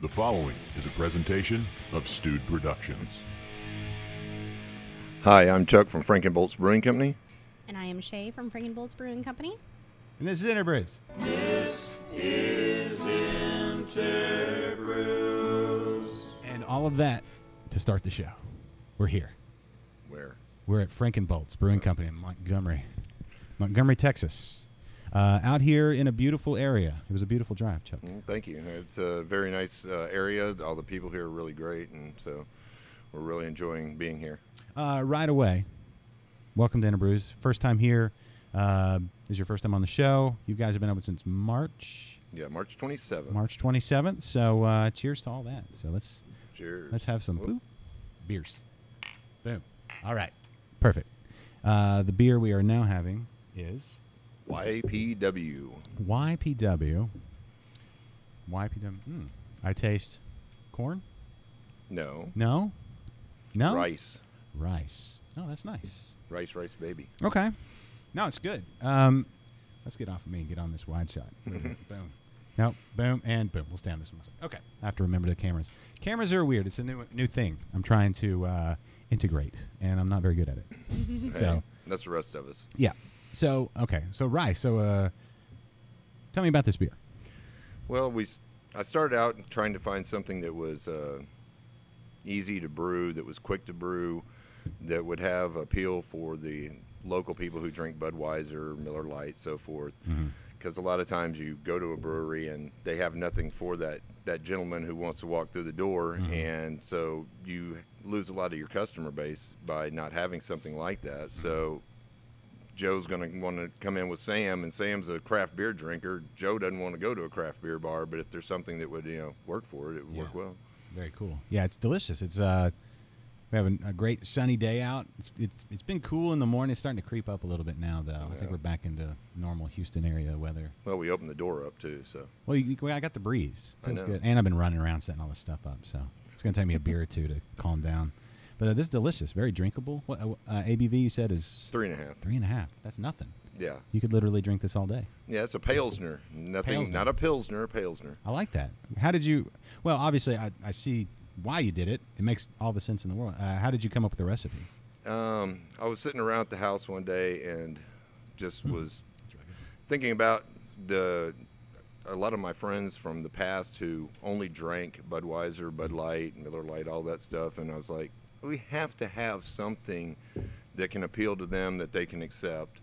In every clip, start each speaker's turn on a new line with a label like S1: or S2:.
S1: The following is a presentation of Stewed Productions.
S2: Hi, I'm Chuck from Frankenboltzzzz Brewing Company.
S3: And I am Shae from Frankenboltzzzz Brewing Company.
S4: And this is InterBrews.
S5: This is InterBrews.
S4: And all of that to start the show. We're here.
S2: Where?
S4: We're at Frankenboltzzzz Brewing Company in Montgomery, Texas. Out here in a beautiful area. It was a beautiful drive, Chuck.
S2: Thank you. It's a very nice area. All the people here are really great, and so we're really enjoying being here.
S4: Right away, welcome to InterBrews. First time here. This is your first time on the show. You guys have been open since March.
S2: Yeah, March 27th.
S4: March 27th. So cheers to all that. So let's have some beers. Boom. All right. Perfect. The beer we are now having is
S2: YPW.
S4: YPW. I taste corn.
S2: No.
S4: Rice. Oh, that's nice.
S2: Rice, baby.
S4: Okay. No, it's good. Let's get off of me and get on this wide shot. Boom. Nope. Boom and boom. We'll stay on this one. Okay. I have to remember the cameras. Cameras are weird. It's a new thing. I'm trying to integrate, and I'm not very good at it. So
S2: that's the rest of us.
S4: Yeah. So okay. So rice. So tell me about this beer.
S2: Well, I started out trying to find something that was easy to brew, that was quick to brew, that would have appeal for the local people who drink Budweiser, Miller Lite, so forth. Because a lot of times you go to a brewery and they have nothing for that gentleman who wants to walk through the door, and so you lose a lot of your customer base by not having something like that. So Joe's going to want to come in with Sam, and Sam's a craft beer drinker. Joe doesn't want to go to a craft beer bar, but if there's something that would work for it, it would work well.
S4: Very cool. Yeah, it's delicious. It's we have a great sunny day out. It's been cool in the morning. It's starting to creep up a little bit now, though. Yeah. I think we're back into normal Houston area weather.
S2: Well, we opened the door up too, so.
S4: Well, I got the breeze. Feels
S2: I know.
S4: Good. And I've been running around setting all this stuff up, so it's going to take me a beer or two to calm down. But this is delicious, very drinkable. What ABV you said is
S2: 3.5.
S4: 3.5. That's nothing.
S2: Yeah.
S4: You could literally drink this all day.
S2: Yeah, it's a Pilsner. Not a Pilsner, a Pilsner.
S4: I like that. How did you? Well, obviously, I see why you did it. It makes all the sense in the world. How did you come up with the recipe?
S2: I was sitting around at the house one day and just was thinking about a lot of my friends from the past who only drank Budweiser, Bud Light, Miller Lite, all that stuff, and I was like, we have to have something that can appeal to them, that they can accept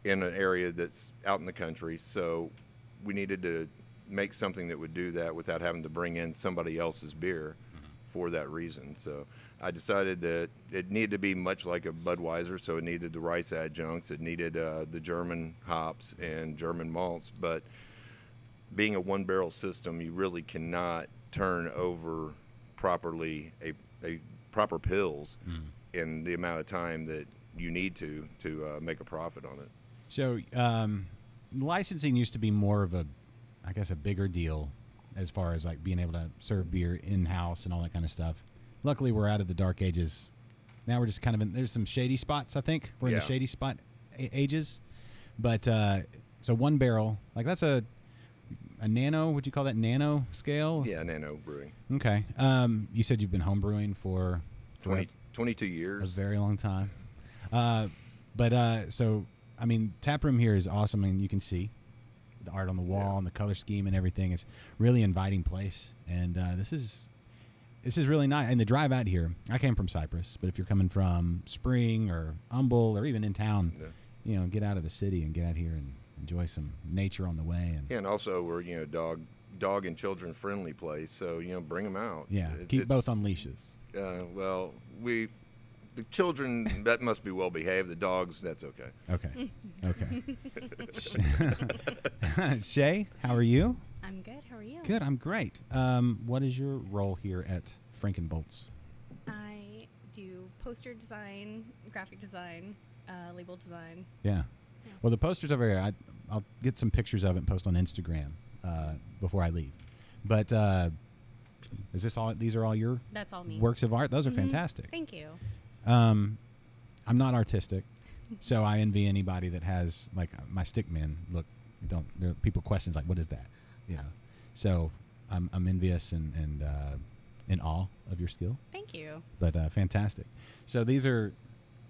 S2: in an area that's out in the country. So we needed to make something that would do that without having to bring in somebody else's beer for that reason. So I decided that it needed to be much like a Budweiser, so it needed the rice adjuncts, it needed the German hops and German malts, but being a one-barrel system, you really cannot turn over properly a proper pills in the amount of time that you need to make a profit on it.
S4: So licensing used to be more of a bigger deal as far as like being able to serve beer in-house and all that kind of stuff. Luckily, we're out of the dark ages. Now we're just kind of there's some shady spots, I think. We're in the shady spot ages. But so one barrel, like that's a nano, would you call that nano scale?
S2: Yeah, nano brewing.
S4: Okay. You said you've been homebrewing for
S2: 22 years.
S4: A very long time. So, I mean, taproom here is awesome, and you can see the art on the wall and the color scheme and everything. It's really inviting place, and this is really nice. And the drive out here, I came from Cypress, but if you're coming from Spring or Humble or even in town, get out of the city and get out here and enjoy some nature on the way. And
S2: also we're dog and children friendly place, so bring them out.
S4: Yeah, keep both on leashes.
S2: Well, the children, that must be well behaved. The dogs, that's okay.
S4: Okay. Shae, how are you?
S3: I'm good. How are you?
S4: Good. I'm great. What is your role here at Frankenboltzzzz?
S3: I do poster design, graphic design, label design.
S4: Yeah. Well, the posters over here, I'll get some pictures of it and post on Instagram before I leave. But is this all? These are all your
S3: That's all me.
S4: Works of art? Those are fantastic.
S3: Thank you.
S4: I'm not artistic, so I envy anybody that has like my stick men. Look, people questions like, what is that? So I'm envious and in awe of your skill.
S3: Thank you.
S4: But fantastic. So these are,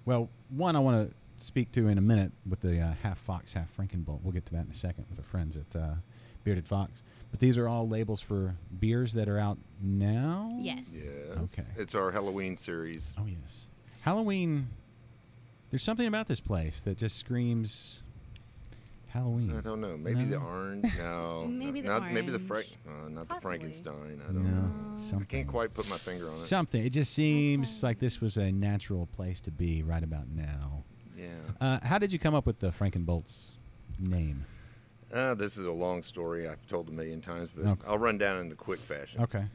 S4: well, one I want to speak to in a minute with the half Fox, half Frankenbolt. We'll get to that in a second with our friends at Bearded Fox. But these are all labels for beers that are out now?
S3: Yes.
S2: Yes.
S4: Okay.
S2: It's our Halloween series.
S4: Oh, yes. Halloween, there's something about this place that just screams Halloween.
S2: I don't know. Maybe the
S4: No?
S2: orange. No.
S3: Maybe the
S2: not, Maybe the
S3: orange.
S2: not the
S3: Possibly.
S2: Frankenstein. I don't know.
S4: No, something.
S2: I can't quite put my finger on it.
S4: Something. It just seems
S3: Okay.
S4: like this was a natural place to be right about now.
S2: Yeah.
S4: How did you come up with the Frankenboltzz name?
S2: This is a long story. I've told a million times, but
S4: Okay.
S2: I'll run down in the quick fashion.
S4: Okay.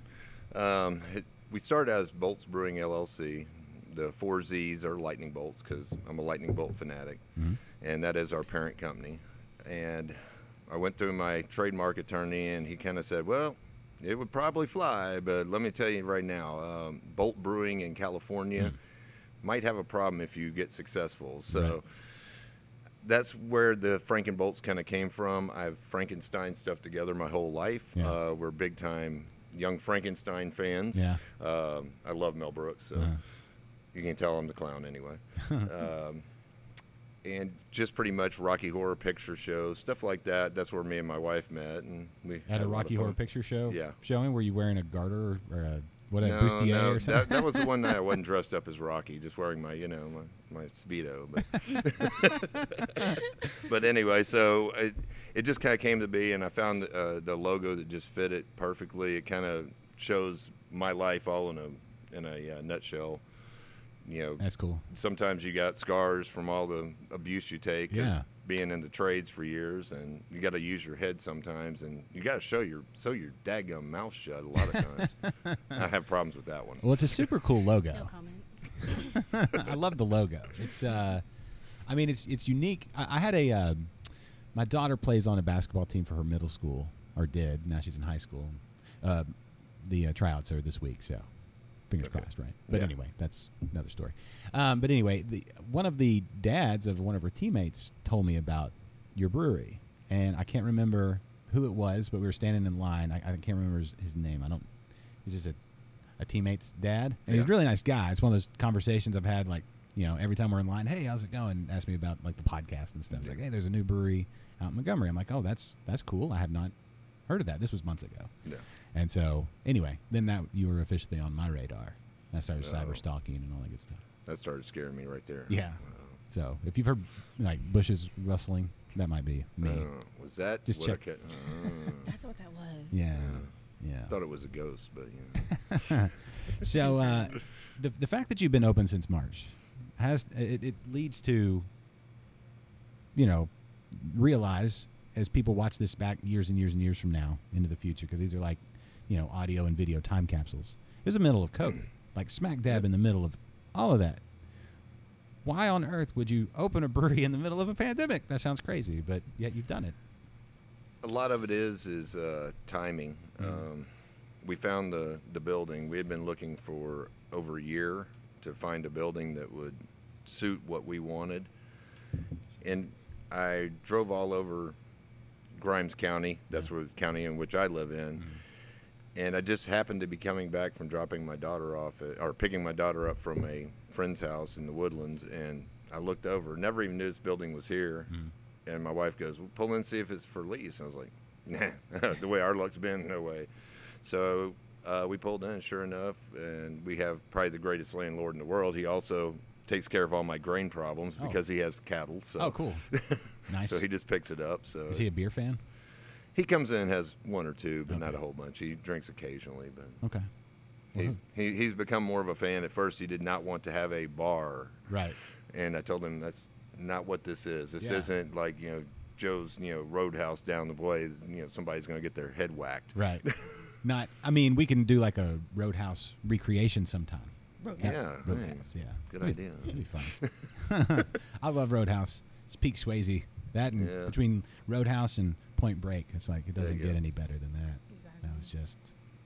S2: We started as Boltz Brewing LLC. The 4 Z's are lightning bolts because I'm a lightning bolt fanatic, and that is our parent company. And I went through my trademark attorney, and he kind of said, well, it would probably fly, but let me tell you right now, Bolt Brewing in California might have a problem if you get successful. So
S4: Right.
S2: that's where the Frankenboltzz kind of came from. I've Frankenstein stuff together my whole life.
S4: Yeah.
S2: We're big-time Young Frankenstein fans.
S4: Yeah.
S2: I love Mel Brooks, so you can tell I'm the clown anyway. And just pretty much Rocky Horror Picture Shows, stuff like that. That's where me and my wife met, and we
S4: At
S2: had
S4: a
S2: lot of
S4: Rocky
S2: fun.
S4: Horror Picture Show?
S2: Yeah.
S4: Showing? Were you wearing a garter or a
S2: No,
S4: bustier
S2: no,
S4: or something?
S2: that was the one night I wasn't dressed up as Rocky, just wearing my, my Speedo. But, but anyway, so it just kind of came to be, and I found the logo that just fit it perfectly. It kind of shows my life all in a nutshell.
S4: That's cool.
S2: Sometimes you got scars from all the abuse you take, as
S4: Yeah.
S2: being in the trades for years, and you got to use your head sometimes, and you got to sew your daggum mouth shut a lot of times. I have problems with that one.
S4: Well, it's a super cool logo.
S3: No comment.
S4: I love the logo. It's it's unique. I had my daughter plays on a basketball team for her middle school, or did. Now she's in high school. The tryouts are this week, so fingers
S2: Okay.
S4: crossed, right? But
S2: Yeah.
S4: anyway, that's another story. But anyway, one of the dads of one of her teammates told me about your brewery, and I can't remember who it was, but we were standing in line. I can't remember his name. He's just a teammate's dad, and he's a
S2: Yeah.
S4: really nice guy. It's one of those conversations I've had, like, every time we're in line. Hey, how's it going? Ask me about like the podcast and stuff. It's like, hey, there's a new brewery out in Montgomery. I'm like, oh, that's cool. I have not heard of that. This was months ago.
S2: Yeah.
S4: And so, anyway, then that you were officially on my radar. I started
S2: Oh.
S4: cyber stalking and all that good stuff.
S2: That started scaring me right there.
S4: Yeah. So, if you've heard like bushes rustling, that might be me.
S2: Was that
S4: Just
S2: what I
S4: check.
S3: That's what that was.
S4: Yeah.
S2: I
S4: Yeah.
S2: thought it was a ghost, but
S4: So, the fact that you've been open since March it leads to, realize as people watch this back years and years and years from now into the future, because these are like, audio and video time capsules. It was the middle of COVID, like smack dab in the middle of all of that. Why on earth would you open a brewery in the middle of a pandemic? That sounds crazy, but yet you've done it.
S2: a lot of it is timing. We found the building. We had been looking for over a year to find a building that would suit what we wanted, and I drove all over Grimes County. That's the county in which I live in. And I just happened to be coming back from dropping my daughter off or picking my daughter up from a friend's house in the Woodlands, and I looked over, never even knew this building was here. And my wife goes, well, pull in and see if it's for lease. And I was like, nah, the way our luck's been, no way. So we pulled in, sure enough, and we have probably the greatest landlord in the world. He also takes care of all my grain problems because he has cattle. So.
S4: Oh, cool. Nice.
S2: So he just picks it up. So
S4: Is he a beer fan?
S2: he comes in and has one or two, but
S4: Okay.
S2: not a whole bunch. He drinks occasionally, but
S4: Okay.
S2: he's become more of a fan. At first, he did not want to have a bar,
S4: Right.
S2: and I told him that's not what this is. This
S4: Yeah.
S2: isn't like Joe's Roadhouse down the way. Somebody's going to get their head whacked.
S4: Right. We can do like a Roadhouse recreation sometime.
S2: Yeah,
S4: Roadhouse, yeah.
S2: good
S4: That'd-
S2: idea.
S4: That'd be fun. I love Roadhouse. It's peak Swayze. That and
S2: Yeah.
S4: between Roadhouse and Point Break, it's like it
S2: There
S4: doesn't
S2: you
S4: get
S2: go.
S4: any better than that.
S3: Exactly.
S4: That was just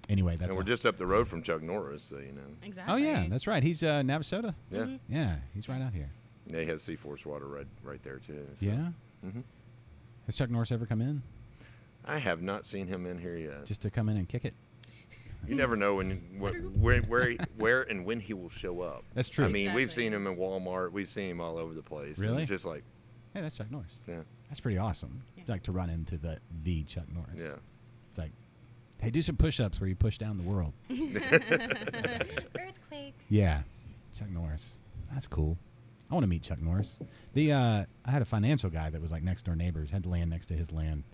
S4: anyway. That's
S2: And we're
S4: all.
S2: just up the road from Chuck Norris, so
S3: Exactly.
S4: Oh yeah, that's right. He's Navasota.
S2: yeah.
S4: Yeah, he's right out here.
S2: They have Seaforce water right there too. So.
S4: Yeah.
S2: Mhm.
S4: Has Chuck Norris ever come in?
S2: I have not seen him in here yet.
S4: just to come in and kick it.
S2: You never know where and when he will show up.
S4: That's true.
S2: I mean, we've
S3: Exactly.
S2: seen him in Walmart. We've seen him all over the place. and
S4: Really?
S2: It's just like,
S4: Hey, that's Chuck Norris.
S2: yeah,
S4: That's pretty awesome.
S3: Yeah.
S4: Like to run into the Chuck Norris.
S2: yeah.
S4: It's like, hey, do some push-ups where you push down the world.
S3: Earthquake.
S4: Yeah, Chuck Norris. That's cool. I want to meet Chuck Norris. I had a financial guy that was like next door neighbors, had land next to his land,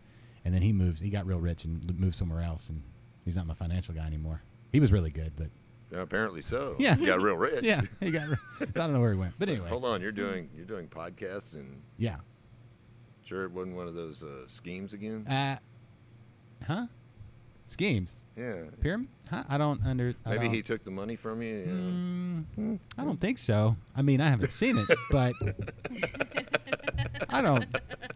S4: and then he got real rich and moved somewhere else, and he's not my financial guy anymore. He was really good, but
S2: Yeah, apparently so.
S4: Yeah.
S2: He got real rich.
S4: yeah, he got. I don't know where he went, but anyway.
S2: Hold on, you're doing podcasts, and
S4: Yeah.
S2: sure it wasn't one of those schemes again.
S4: Huh? Schemes.
S2: Yeah.
S4: Pyramid? Huh? I don't under.
S2: Maybe he took the money from you.
S4: I don't think so. I mean, I haven't seen it, but I don't.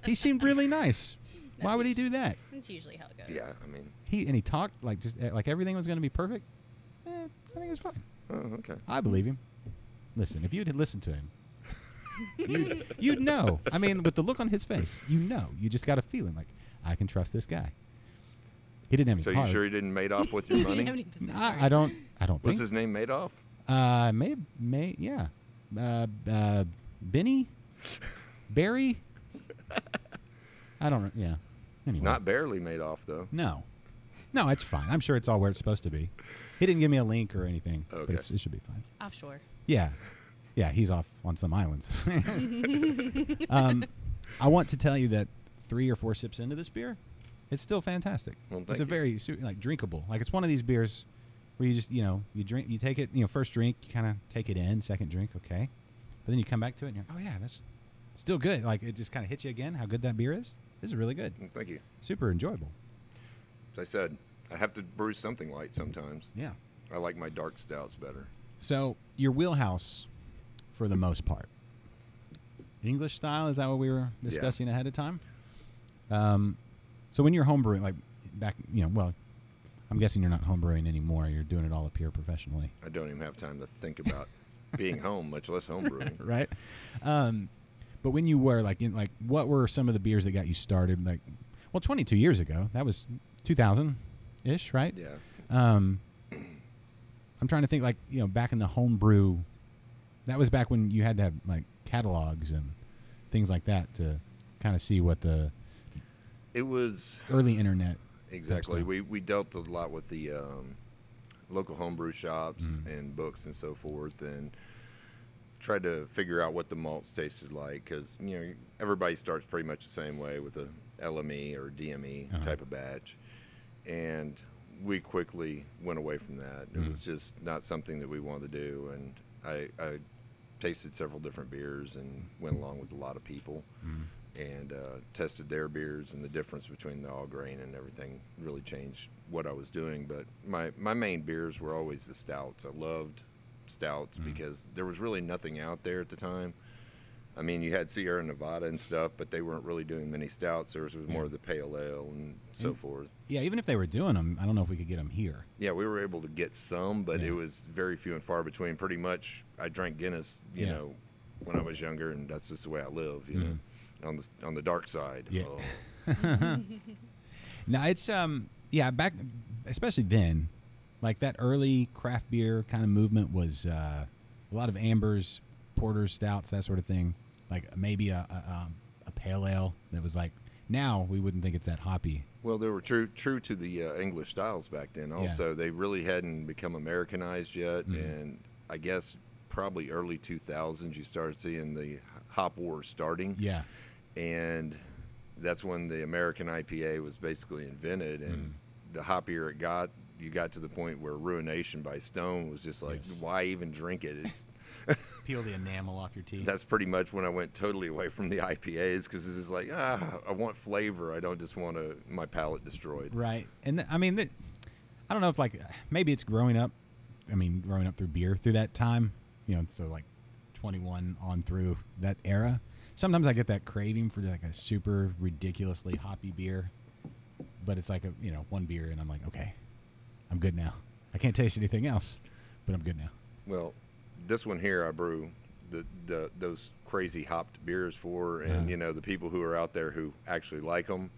S4: He seemed really nice. Why would he do that?
S3: That's usually how it goes.
S2: Yeah, I mean,
S4: He talked like just like everything was going to be perfect. I think it was fine.
S2: oh, okay.
S4: I believe him. Listen, if you'd listened to him, you'd know. I mean, with the look on his face, you know. You just got a feeling like I can trust this guy. He didn't have any
S2: So you
S4: cards.
S2: sure he didn't Madoff with your
S3: You don't
S2: money?
S3: have any business
S4: I
S3: cards.
S4: don't
S2: What's
S4: think.
S2: his name, Madoff?
S4: Yeah. Benny? Barry? I don't know. Yeah. Anyway.
S2: Not barely Madoff, though.
S4: No. No, it's fine. I'm sure it's all where it's supposed to be. He didn't give me a link or anything,
S2: Okay.
S4: but it should be fine.
S3: Offshore.
S4: Yeah. Yeah, he's off on some islands. I want to tell you that 3 or 4 sips into this beer, it's still fantastic.
S2: Well,
S4: It's
S2: thank
S4: a
S2: you.
S4: very drinkable. Like it's one of these beers where you just, you drink, you take it, first drink, you kind of take it in, second drink, okay. But then you come back to it and you're, oh yeah, that's still good. Like it just kind of hits you again how good that beer is. This is really good.
S2: Well, thank you.
S4: Super enjoyable.
S2: As I said, I have to brew something light sometimes.
S4: Yeah.
S2: I like my dark stouts better.
S4: So your wheelhouse, for the most part, English style. Is that what we were discussing ahead of time? So when you're homebrewing, like back, well, I'm guessing you're not homebrewing anymore. You're doing it all up here professionally,
S2: I don't even have time to think about being home, much less homebrewing.
S4: right? But when you were what were some of the beers that got you started? 22 years ago. That was 2000-ish, right?
S2: Yeah.
S4: I'm trying to think back in the homebrew. That was back when you had to have catalogs and things like that to kind of see what the
S2: It was
S4: early internet.
S2: exactly.
S4: stuff.
S2: We dealt a lot with the local homebrew shops
S4: Mm-hmm.
S2: and books and so forth, and tried to figure out what the malts tasted like, because everybody starts pretty much the same way with a LME or DME
S4: Uh-huh.
S2: type of batch, and we quickly went away from that. It was just not something that we wanted to do, and I tasted several different beers and went along with a lot of people and tested their beers, and the difference between the all grain and everything really changed what I was doing. But my main beers were always the stouts. I loved stouts because there was really nothing out there at the time. I mean, you had Sierra Nevada and stuff, but they weren't really doing many stouts. There was more of the pale ale and so forth.
S4: Yeah, even if they were doing them, I don't know if we could get them here.
S2: Yeah, we were able to get some, but
S4: Yeah.
S2: it was very few and far between. Pretty much, I drank Guinness,
S4: Yeah.
S2: when I was younger, and that's just the way I live, you know, on the dark side.
S4: Yeah.
S2: Oh.
S4: Now it's back, especially then, like that early craft beer kind of movement was a lot of ambers, porters, stouts, that sort of thing. Like maybe a pale ale that was now we wouldn't think it's that hoppy.
S2: Well, they were true to the English styles back then. Also, they really hadn't become Americanized yet, and I guess probably early 2000s you started seeing the hop war starting.
S4: Yeah.
S2: And that's when the American IPA was basically invented, and the hoppier it got, you got to the point where Ruination by Stone was just like,
S4: Yes.
S2: why even drink it? It's
S4: Peel the enamel off your teeth.
S2: that's pretty much when I went totally away from the IPAs, because it's just like, I want flavor. I don't just want my palate destroyed.
S4: Right. And I mean, I don't know if maybe it's growing up through beer through that time, so 21 on through that era. Sometimes I get that craving for a super ridiculously hoppy beer, but it's one beer and I'm like, okay, I'm good now. I can't taste anything else, but I'm good now.
S2: Well, this one here I brew those crazy hopped beers for, and the people who are out there who actually like them.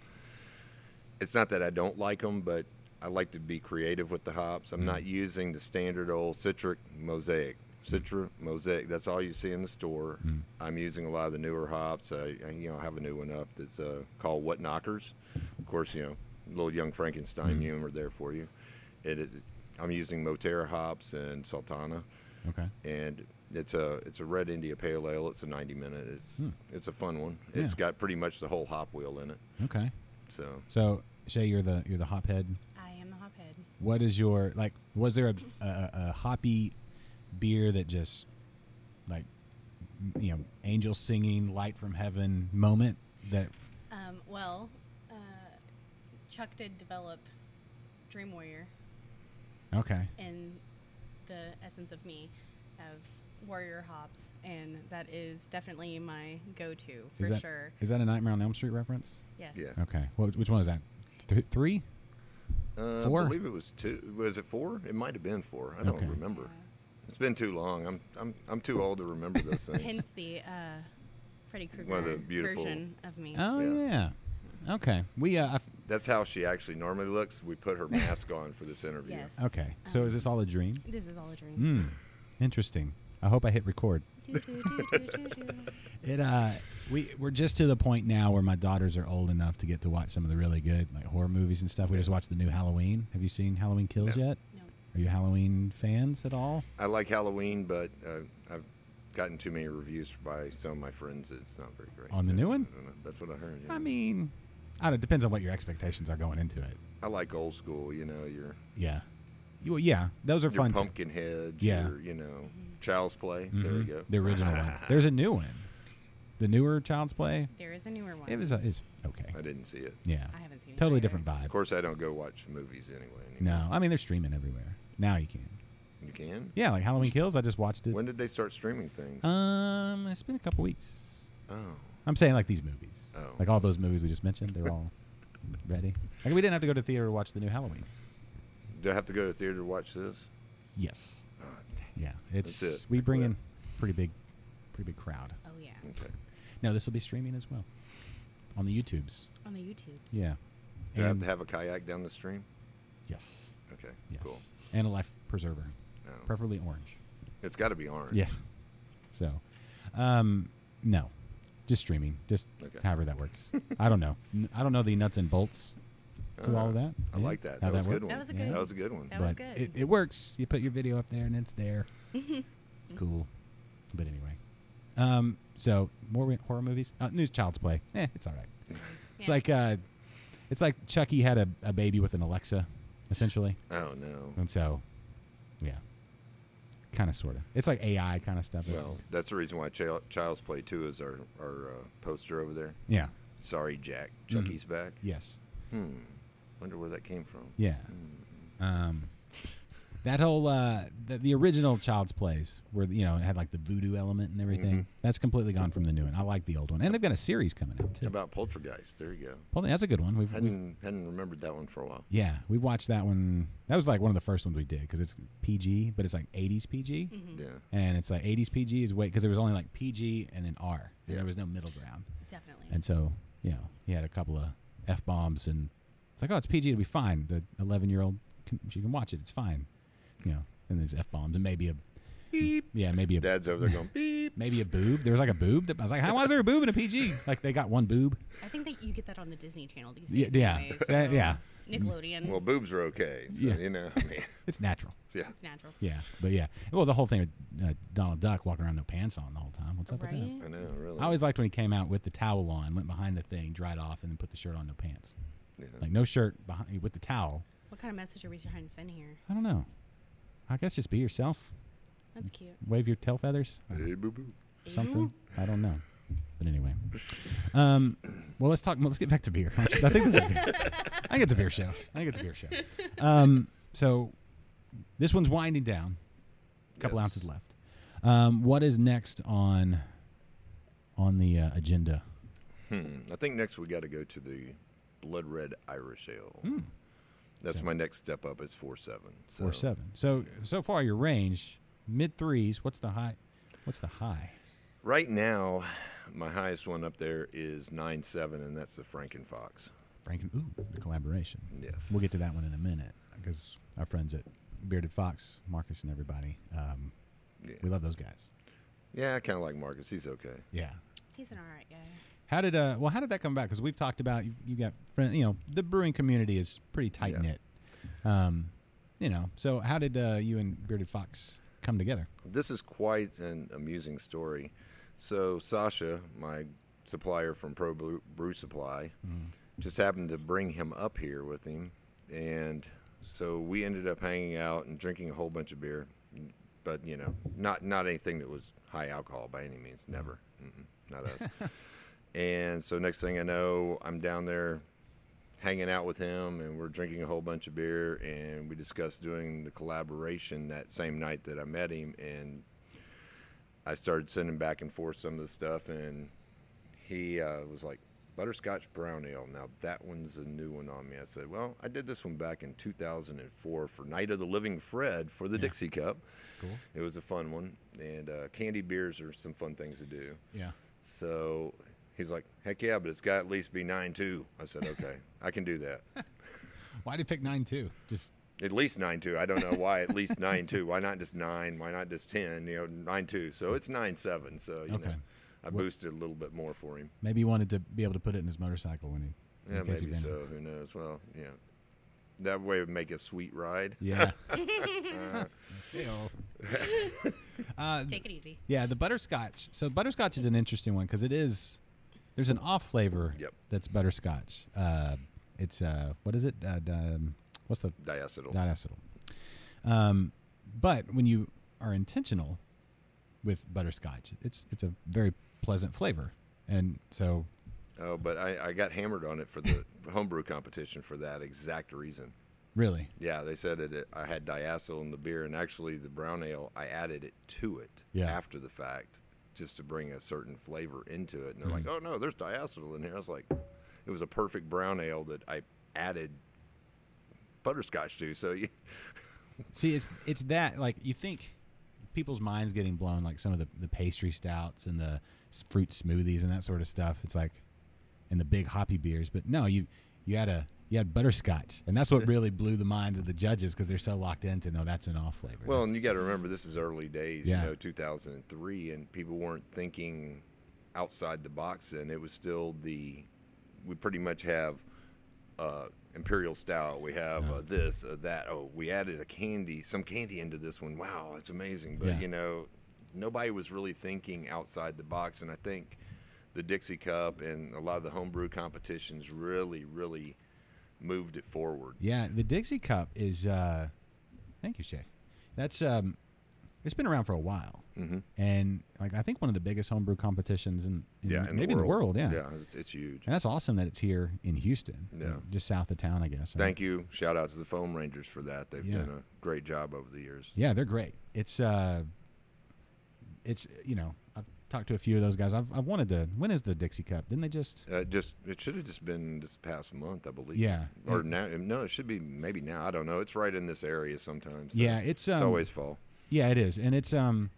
S2: it's not that I don't like them, but I like to be creative with the hops. I'm not using the standard old Citric Mosaic. That's all you see in the store. I'm using a lot of the newer hops. I have a new one up that's called What Knockers. Of course, a little young Frankenstein humor there for you. I'm using Moterra hops and Sultana.
S4: Okay.
S2: And it's a red India Pale Ale. It's a 90-minute. It's a fun one.
S4: Yeah.
S2: It's got pretty much the whole hop wheel in it.
S4: Okay.
S2: So
S4: Shae, you're the hop head.
S3: I am the hop head.
S4: What is your was there a hoppy beer that just angel singing, light from heaven moment that
S3: Chuck did develop Dream Warrior
S4: okay.
S3: in the essence of me of warrior hops, and that is definitely my go-to for sure.
S4: Is that a Nightmare on Elm Street reference?
S3: Yes.
S2: Yeah.
S4: Okay. Which one is that? 3? 4?
S2: I believe it was 2. Was it 4? It might have been 4. I don't remember. It's been too long. I'm too old to remember those things.
S3: Hence the Freddy
S2: One of
S3: Krueger
S2: the beautiful
S3: version of me.
S4: Oh yeah. Okay. We
S2: That's how she actually normally looks. We put her mask on for this interview.
S3: Yes.
S4: okay. So is this all a dream?
S3: This is all a dream.
S4: Interesting. I hope I hit record. We're just to the point now where my daughters are old enough to get to watch some of the really good horror movies and stuff. We just watched the new Halloween. Have you seen Halloween Kills yet?
S3: No.
S4: Are you Halloween fans at all?
S2: I like Halloween, but I've gotten too many reviews by some of my friends. It's not very great.
S4: On the new one?
S2: I don't know. That's what I heard. Yeah.
S4: I mean, I don't know. It depends on what your expectations are going into it.
S2: I like old school. Your
S4: those are
S2: your
S4: fun.
S2: Pumpkinhead.
S4: Yeah.
S2: Your Child's Play. There we go.
S4: The original one. There's a new one. The newer Child's Play.
S3: There is a newer one.
S4: It's okay.
S2: I didn't see it.
S4: Yeah.
S3: I haven't seen it.
S4: Totally
S3: either.
S4: different vibe.
S2: Of course, I don't go watch movies anyway.
S4: No, I mean they're streaming everywhere now. You can.
S2: You can?
S4: Yeah, like Halloween Kills. I just watched it.
S2: When did they start streaming things?
S4: It's been a couple weeks.
S2: Oh.
S4: I'm saying like these movies.
S2: Oh.
S4: Like all those movies we just mentioned. They're all ready. Like we didn't have to go to theater to watch the new Halloween.
S2: Do I have to go to theater to watch this?
S4: Yes.
S2: Oh, dang.
S4: Yeah. It's
S2: That's it.
S4: we bring
S2: I
S4: in pretty big crowd.
S3: Oh yeah.
S2: Okay.
S4: No, this will be streaming as well on the YouTubes.
S3: On the YouTubes.
S4: Yeah.
S2: Do I have to have a kayak down the stream?
S4: Yes.
S2: Okay.
S4: Yes.
S2: Cool.
S4: And a life preserver,
S2: Oh.
S4: preferably orange.
S2: It's got to be orange.
S4: Yeah. So, no, just streaming, just
S2: Okay.
S4: however that works. I don't know. I don't know the nuts and bolts to all of that.
S2: I
S4: Yeah.
S2: like that.
S4: How
S2: That was a
S4: works.
S2: good one.
S3: That was a good-
S2: That was a good one.
S3: That was
S4: But
S3: good.
S4: it works. You put your video up there and it's there. It's cool. But anyway, so more horror movies. New Child's Play. It's all right. It's like Chucky had a baby with an Alexa, essentially.
S2: Oh no.
S4: And so, yeah, kind of, sort of. It's like AI kind of stuff.
S2: Well, that's the reason why Child's Play 2 is our poster over there.
S4: Yeah.
S2: Sorry, Jack. Chucky's back.
S4: Yes.
S2: Wonder where that came from.
S4: Yeah. That whole the original Child's Plays, where it had like the voodoo element and everything. That's completely gone from the new one. I like the old one, and they've got a series coming out too.
S2: How about Poltergeist? There you go.
S4: That's a good one.
S2: Hadn't remembered that one for a while.
S4: Yeah, we've watched that one. That was like one of the first ones we did because it's PG, but it's like 80s PG.
S2: Yeah.
S4: And it's like 80s PG is because there was only like PG and then R, and
S2: Yeah.
S4: there was no middle ground.
S3: Definitely.
S4: And so, he had a couple of F-bombs, and it's like, oh, it's PG, it'll be fine. The 11-year-old, she can watch it, it's fine. And there's F-bombs and maybe a beep. Yeah, maybe a
S2: Dad's over there going beep.
S4: maybe a boob. There was like a boob. I was like, why is there a boob in a PG? Like they got one boob.
S3: I think that you get that on the Disney Channel these days.
S4: Yeah,
S3: anyways,
S4: yeah.
S3: Nickelodeon.
S2: Well, boobs are okay. So,
S4: Yeah.
S2: I mean,
S4: It's natural.
S2: yeah.
S3: It's natural.
S4: Yeah, but yeah. Well, the whole thing with Donald Duck walking around no pants on the whole time. What's up with
S3: Right?
S4: that?
S2: I know, really.
S4: I always liked when he came out with the towel on, went behind the thing, dried off, and then put the shirt on, no pants.
S2: Yeah.
S4: Like no shirt behind with the towel.
S3: What kind of message are we trying to send here?
S4: I don't know. I guess just be yourself.
S3: That's cute.
S4: Wave your tail feathers.
S2: Hey, boo boo.
S4: Something. I don't know. But anyway. Well, let's get back to beer. I think this is a beer. I think it's a beer show. So this one's winding down. A couple
S2: Yes.
S4: ounces left. What is next on the agenda?
S2: I think next we got to go to the Blood Red Irish Ale. That's
S4: So-
S2: my next step up. It's 4.7. So
S4: 4.7. So far your range mid threes. What's the high?
S2: right now, my highest one up there is 9.7, and that's the Frankenfox.
S4: the collaboration.
S2: Yes.
S4: We'll get to that one in a minute because our friends at Bearded Fox, Marcus and everybody, we love those guys.
S2: Yeah, I kind of like Marcus. He's okay.
S4: Yeah.
S3: He's an all right guy.
S4: How did that come about? Because we've talked about you got friends. The brewing community is pretty tight knit. So how did you and Bearded Fox come together?
S2: This is quite an amusing story. So Sasha, my supplier from Pro Brew Supply, just happened to bring him up here with him, and so we ended up hanging out and drinking a whole bunch of beer, but not anything that was high alcohol by any means. Never. Not us. And so next thing I know, I'm down there hanging out with him, and we're drinking a whole bunch of beer, and we discussed doing the collaboration that same night that I met him, and I started sending back and forth some of the stuff, and he was like, butterscotch brown ale. Now that one's a new one on me. I said, well, I did this one back in 2004 for Night of the Living Fred for the Dixie Cup.
S4: Cool.
S2: It was a fun one, and candied beers are some fun things to do.
S4: Yeah.
S2: So he's like, heck yeah, but it's got to at least be 9.2. I said, okay, I can do that.
S4: Why did you pick 9.2? Just
S2: at least 9.2. I don't know why at least 9.2. Why not just 9? Why not just 10? 9.2. So it's 9.7. So you know, I boosted a little bit more for him.
S4: Maybe he wanted to be able to put it in his motorcycle when he.
S2: Yeah, maybe so. Who knows? Well, yeah. That way would make a sweet ride.
S4: Yeah.
S3: Take it easy.
S4: Yeah, the butterscotch. So butterscotch is an interesting one because there's an off flavor that's butterscotch. It's what is it? What's the
S2: diacetyl?
S4: Diacetyl. But when you are intentional with butterscotch, it's a very pleasant flavor, and so.
S2: Oh, but I got hammered on it for the homebrew competition for that exact reason.
S4: Really?
S2: Yeah, they said I had diacetyl in the beer, and actually the brown ale, I added it to it after the fact just to bring a certain flavor into it. And they're like, oh, no, there's diacetyl in here. I was like, it was a perfect brown ale that I added butterscotch to. So
S4: see, it's that, like, you think people's minds getting blown, like some of the pastry stouts and the fruit smoothies and that sort of stuff. It's like, and the big hoppy beers, but no, you had butterscotch, and that's what really blew the minds of the judges because they're so locked into that's an off flavor.
S2: Well, and you got to remember this is early days, 2003, and people weren't thinking outside the box, and it was still we pretty much have imperial stout, we have this, that. Oh, we added some candy into this one. Wow, it's amazing, but nobody was really thinking outside the box, and I think the Dixie Cup and a lot of the homebrew competitions really, really moved it forward.
S4: Yeah, the Dixie Cup is, thank you, Shae. That's, it's been around for a while. Mm-hmm. And like I think one of the biggest homebrew competitions in maybe in the world. Yeah,
S2: it's huge.
S4: And that's awesome that it's here in Houston. Yeah, just south of town, I guess.
S2: Thank you. Shout out to the Foam Rangers for that. They've done a great job over the years.
S4: Yeah, they're great. It's I've talked to a few of those guys. I've wanted to. When is the Dixie Cup? Didn't they just?
S2: It should have just been this past month, I believe.
S4: Yeah.
S2: Or now? No, it should be maybe now. I don't know. It's right in this area sometimes. So
S4: yeah, it's
S2: always fall.
S4: Yeah, it is, and it's one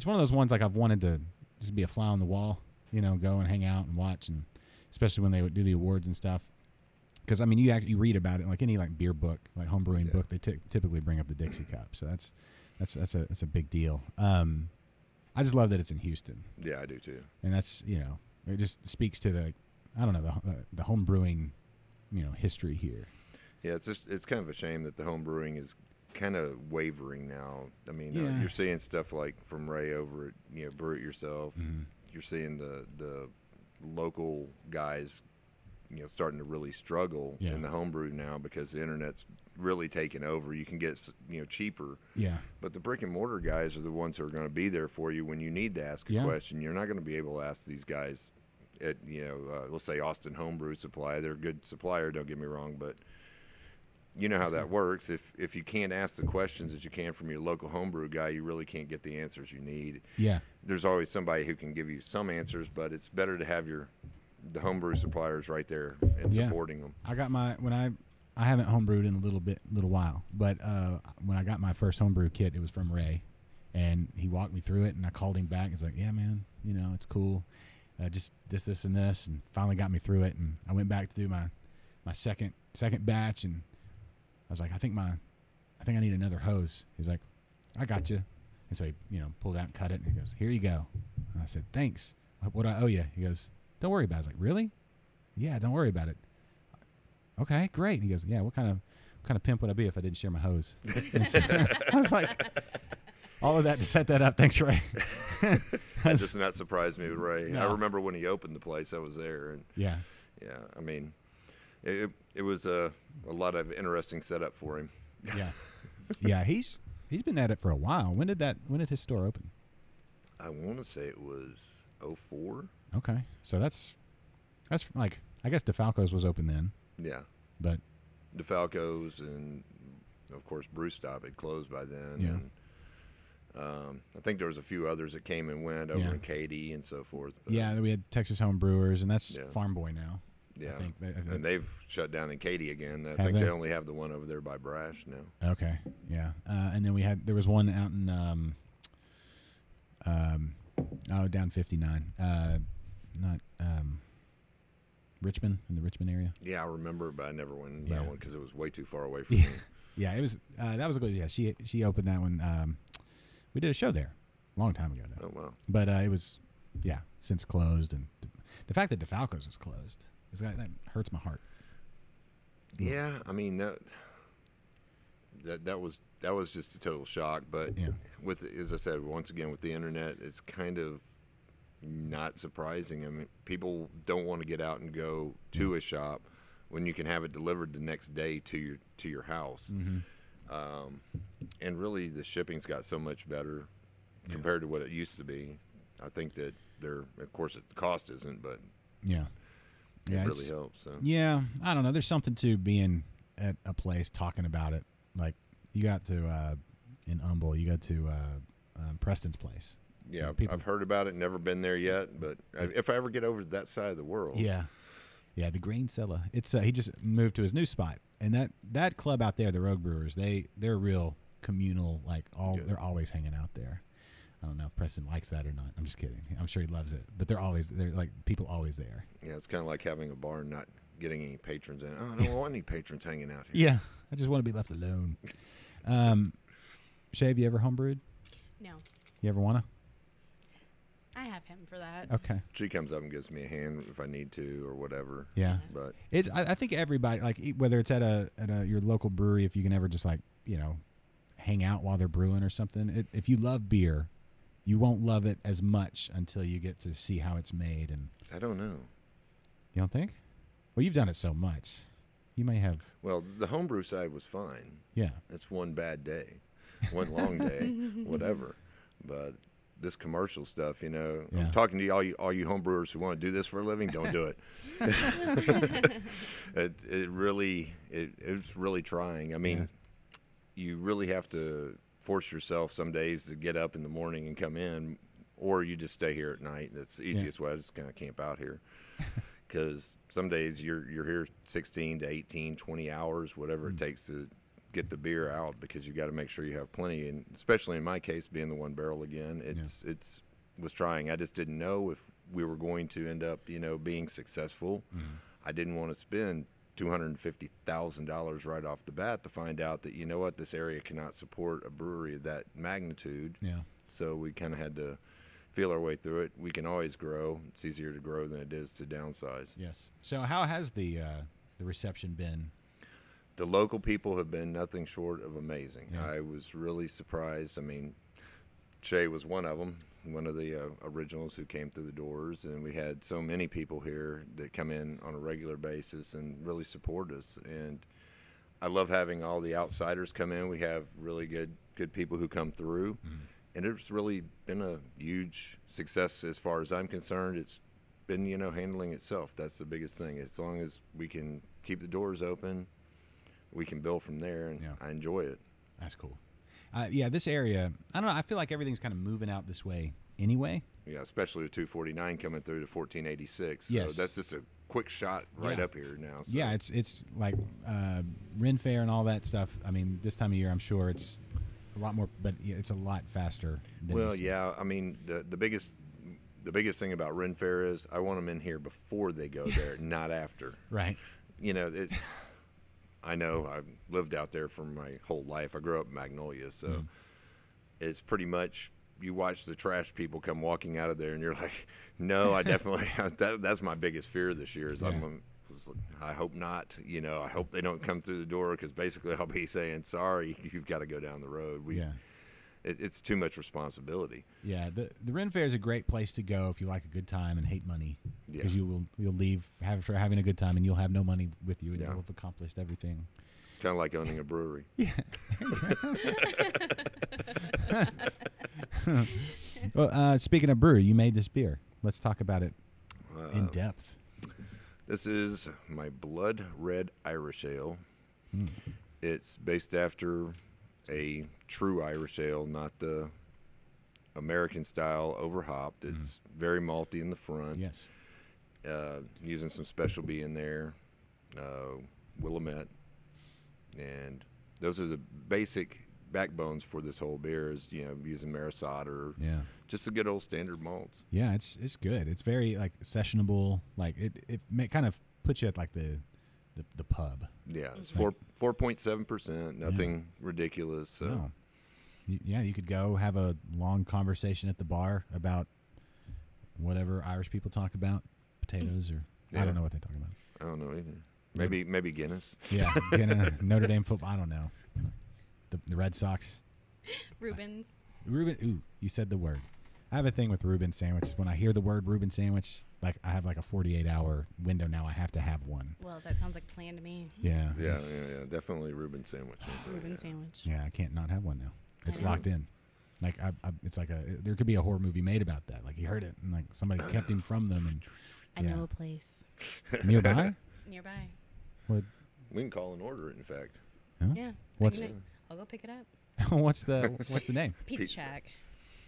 S4: of those ones like I've wanted to just be a fly on the wall, go and hang out and watch, and especially when they would do the awards and stuff. Because I mean, you read about it like any beer book, like homebrewing book, they typically bring up the Dixie Cup, so that's a big deal. I just love that it's in Houston.
S2: Yeah, I do too.
S4: And that's it just speaks to the home brewing, history here.
S2: Yeah, it's kind of a shame that the home brewing is kind of wavering now. I mean, you're seeing stuff like from Ray over at Brew It Yourself. Mm-hmm. You're seeing the local guys starting to really struggle in the homebrew now because the internet's really taken over. You can get cheaper. Yeah. But the brick and mortar guys are the ones who are going to be there for you when you need to ask a question. You're not going to be able to ask these guys at let's say Austin Homebrew Supply. They're a good supplier, don't get me wrong, but you know how that works. If you can't ask the questions that you can from your local homebrew guy, you really can't get the answers you need. Yeah. There's always somebody who can give you some answers, but it's better to have the homebrew suppliers right there and supporting them.
S4: I got I haven't homebrewed in a little while, but when I got my first homebrew kit, it was from Ray, and he walked me through it, and I called him back. He's like, "Yeah, man, it's cool. Just this, and this," and finally got me through it. And I went back to do my my second batch, and I was like, I think I need another hose. He's like, I got you. And so he, pulled out and cut it, and he goes, here you go. And I said, thanks. What do I owe you? He goes, don't worry about it. I was like, really? Yeah, don't worry about it. Okay, great. And he goes, yeah, what kind of pimp would I be if I didn't share my hose? So I was like, all of that to set that up. Thanks, Ray.
S2: That does not surprise me with Ray.
S4: No.
S2: I remember when he opened the place, I was there. And
S4: Yeah.
S2: yeah, I mean, it was a lot of interesting setup for him.
S4: Yeah. Yeah, he's been at it for a while. When did his store open?
S2: I want to say it was 04.
S4: Okay. So that's like, I guess Defalcos was open then,
S2: Yeah.
S4: but
S2: Defalcos and, of course, Brew Stop had closed by then.
S4: Yeah.
S2: And, I think there was a few others that came and went over in Katy and so forth. But,
S4: yeah, we had Texas Homebrewers, and that's
S2: Yeah.
S4: Farm Boy now.
S2: Yeah.
S4: I think
S2: And they've shut down in Katy again. I
S4: Have
S2: think
S4: they?
S2: they only have the one over there by Brash now.
S4: Okay, yeah. And then there was one out in down 59, not Richmond, in the Richmond area.
S2: Yeah, I remember it, but I never went in
S4: Yeah.
S2: that one because it was way too far away from
S4: Yeah.
S2: me.
S4: Yeah, it was. That was a good. Yeah, she opened that one. We did a show there a long time ago, though.
S2: Oh, wow.
S4: But it was, since closed, and the fact that Defalcos is closed that hurts my heart.
S2: Yeah, I mean that was just a total shock. But
S4: Yeah.
S2: with, as I said, once again with the internet, it's kind of not surprising. I mean, people don't want to get out and go to a shop when you can have it delivered the next day to your house.
S4: Mm-hmm.
S2: And really, the shipping's got so much better compared to what it used to be. I think that of course, the cost isn't, but
S4: Yeah.
S2: it really helps. So.
S4: Yeah, I don't know. There's something to being at a place talking about it. Like you got to in Humble, you go to Preston's place.
S2: Yeah,
S4: People-
S2: I've heard about it, never been there yet, but if I ever get over to that side of the world.
S4: Yeah, the Green Cellar. It's he just moved to his new spot, and that club out there, the Rogue Brewers, they're real communal. Like they're always hanging out there. I don't know if Preston likes that or not. I'm just kidding. I'm sure he loves it, but they're like people always there.
S2: Yeah, it's kind of like having a bar and not getting any patrons in. Oh, I don't want any patrons hanging out here.
S4: Yeah, I just want to be left alone. Shae, have you ever homebrewed?
S3: No,
S4: You ever wanna?
S3: I have him for that.
S4: Okay.
S2: She comes up and gives me a hand if I need to or whatever.
S4: Yeah.
S2: But
S4: It's. I think everybody, like whether it's at your local brewery, if you can ever just hang out while they're brewing or something. If you love beer, you won't love it as much until you get to see how it's made. And
S2: I don't know.
S4: you don't think? Well, you've done it so much. You may have.
S2: Well, the homebrew side was fine.
S4: Yeah.
S2: It's one bad day, one long day, whatever. But this commercial stuff,
S4: Yeah.
S2: I'm talking to all you homebrewers who want to do this for a living. Don't do it. It's really trying. I mean, you really have to force yourself some days to get up in the morning and come in, or you just stay here at night. That's the easiest way. I just kind of camp out here. Because some days you're here 16 to 18, 20 hours, whatever it takes to get the beer out, because you got to make sure you have plenty. And especially in my case, being the one barrel again, it's was trying. I just didn't know if we were going to end up, being successful. I didn't want to spend $250,000 right off the bat to find out that, this area cannot support a brewery of that magnitude.
S4: Yeah.
S2: So we kind of had to feel our way through it. We can always grow. It's easier to grow than it is to downsize.
S4: Yes. So how has the reception been?
S2: The local people have been nothing short of amazing.
S4: Yeah.
S2: I was really surprised. I mean, Shae was one of them, one of the originals who came through the doors, and we had so many people here that come in on a regular basis and really support us. And I love having all the outsiders come in. We have really good people who come through. And it's really been a huge success as far as I'm concerned. It's been, handling itself. That's the biggest thing. As long as we can keep the doors open, we can build from there, and I enjoy it.
S4: That's cool. This area, I don't know, I feel like everything's kind of moving out this way anyway.
S2: Yeah, especially with 249 coming through to 1486.
S4: Yes.
S2: So that's just a quick shot right up here now. So.
S4: Yeah, it's like Ren Fair and all that stuff. I mean, this time of year, I'm sure it's a lot more, but it's a lot faster.
S2: Well, yeah. I mean, the biggest thing about Ren Fair is I want them in here before they go there, not after.
S4: Right.
S2: I know I've lived out there for my whole life. I grew up in Magnolia, so it's pretty much you watch the trash people come walking out of there, and you're like, no, I definitely that's my biggest fear this year. Is I hope not. I hope they don't come through the door, because basically I'll be saying, sorry, you've got to go down the road. It's too much responsibility.
S4: Yeah, the Ren Fair is a great place to go if you like a good time and hate money, because you'll leave after having a good time and you'll have no money with you, and you'll have accomplished everything.
S2: Kind of like owning a brewery.
S4: Yeah. Well, speaking of brewery, you made this beer. Let's talk about it in depth.
S2: This is my Blood Red Irish Ale. It's based after a true Irish ale, not the American style overhopped. It's very malty in the front.
S4: Yes.
S2: Using some special bee in there, Willamette, and those are the basic backbones for this whole beer. Is using Maris Otter, just the good old standard malts. Yeah,
S4: it's good. It's very like sessionable. Like it kind of puts you at like the pub.
S2: Yeah, it's 4.7%. Nothing ridiculous. So.
S4: No. You could go have a long conversation at the bar about whatever Irish people talk about, potatoes or I don't know what they talk about.
S2: I don't know either. Maybe Guinness.
S4: Yeah, Guinness, Notre Dame football. I don't know. The Red Sox.
S3: Reuben's.
S4: Ooh, you said the word. I have a thing with Reuben sandwiches. When I hear the word Reuben sandwich, like I have like a 48-hour window now. I have to have one.
S3: Well, that sounds like planned to me.
S2: Yeah. Definitely Reuben sandwich.
S3: Reuben sandwich.
S4: Yeah, I can't not have one now. It's locked in. Like it's like there could be a horror movie made about that. Like he heard it and like somebody kept him from them. And
S3: I know a place
S4: nearby.
S3: Nearby.
S4: What?
S2: We can call and order it. In fact.
S4: Huh?
S3: Yeah.
S4: What's?
S3: I'll go pick it up.
S4: What's the name?
S3: Pizza Shack.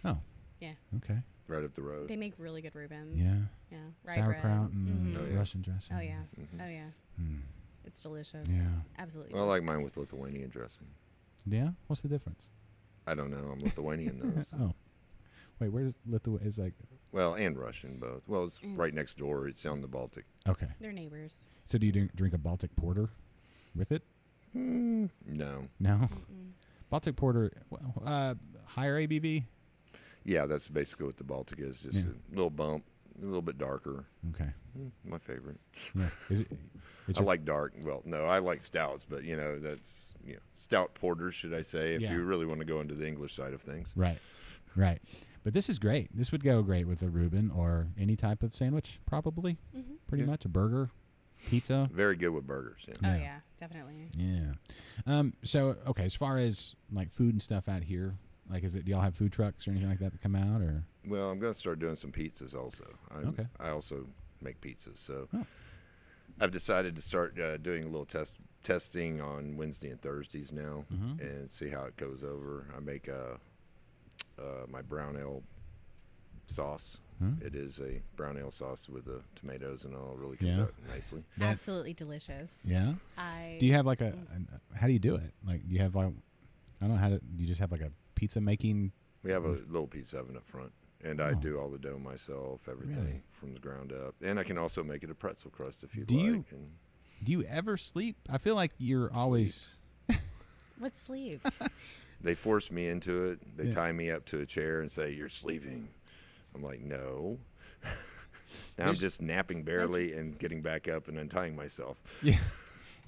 S4: Oh.
S3: Yeah.
S4: Okay.
S2: Right up the road.
S3: They make really good Reubens.
S4: Yeah.
S3: Yeah. Rye
S4: Sauerkraut
S3: bread.
S4: and Russian dressing.
S3: Oh yeah.
S2: Mm-hmm.
S3: Oh yeah. It's delicious.
S4: Yeah.
S3: Absolutely.
S2: Well, I like mine with Lithuanian dressing.
S4: Yeah. What's the difference?
S2: I don't know. I'm Lithuanian though. So.
S4: Oh. Wait, where's Lithuania? Is like.
S2: Well, and Russian both. Well, it's right next door. It's on the Baltic.
S4: Okay.
S3: They're neighbors.
S4: So do you drink a Baltic porter with it?
S2: No.
S4: No.
S3: Mm-mm.
S4: Baltic porter, higher ABV.
S2: Yeah, that's basically what the Baltic is. Just a little bump, a little bit darker.
S4: Okay.
S2: My favorite.
S4: Yeah. Is it?
S2: I like dark. Well, no, I like stouts, but that's stout porters, should I say? If you really want to go into the English side of things.
S4: Right. But this is great. This would go great with a Reuben or any type of sandwich, probably.
S3: Mm-hmm.
S4: Pretty much a burger, pizza.
S2: Very good with burgers. Yeah.
S3: Oh yeah, definitely.
S4: Yeah. So okay, as far as like food and stuff out here, like do y'all have food trucks or anything like that come out or?
S2: Well, I'm going to start doing some pizzas also.
S4: Okay.
S2: I also make pizzas, so I've decided to start doing a little testing on Wednesday and Thursdays now, and see how it goes over. I make my brown ale sauce. It is a brown ale sauce with the tomatoes and all. Really comes out nicely.
S3: Absolutely delicious.
S4: Yeah. Do you have like how do you do it? Like, do you have like, I don't know do you just have like a pizza making?
S2: We have a little pizza oven up front, and I do all the dough myself, everything from the ground up. And I can also make it a pretzel crust if you'd like.
S4: Do you ever sleep? I feel like you're always.
S3: What sleep?
S2: They force me into it. They tie me up to a chair and say, "You're sleeping." I'm like, "No." I'm just napping barely and getting back up and untying myself.
S4: Yeah.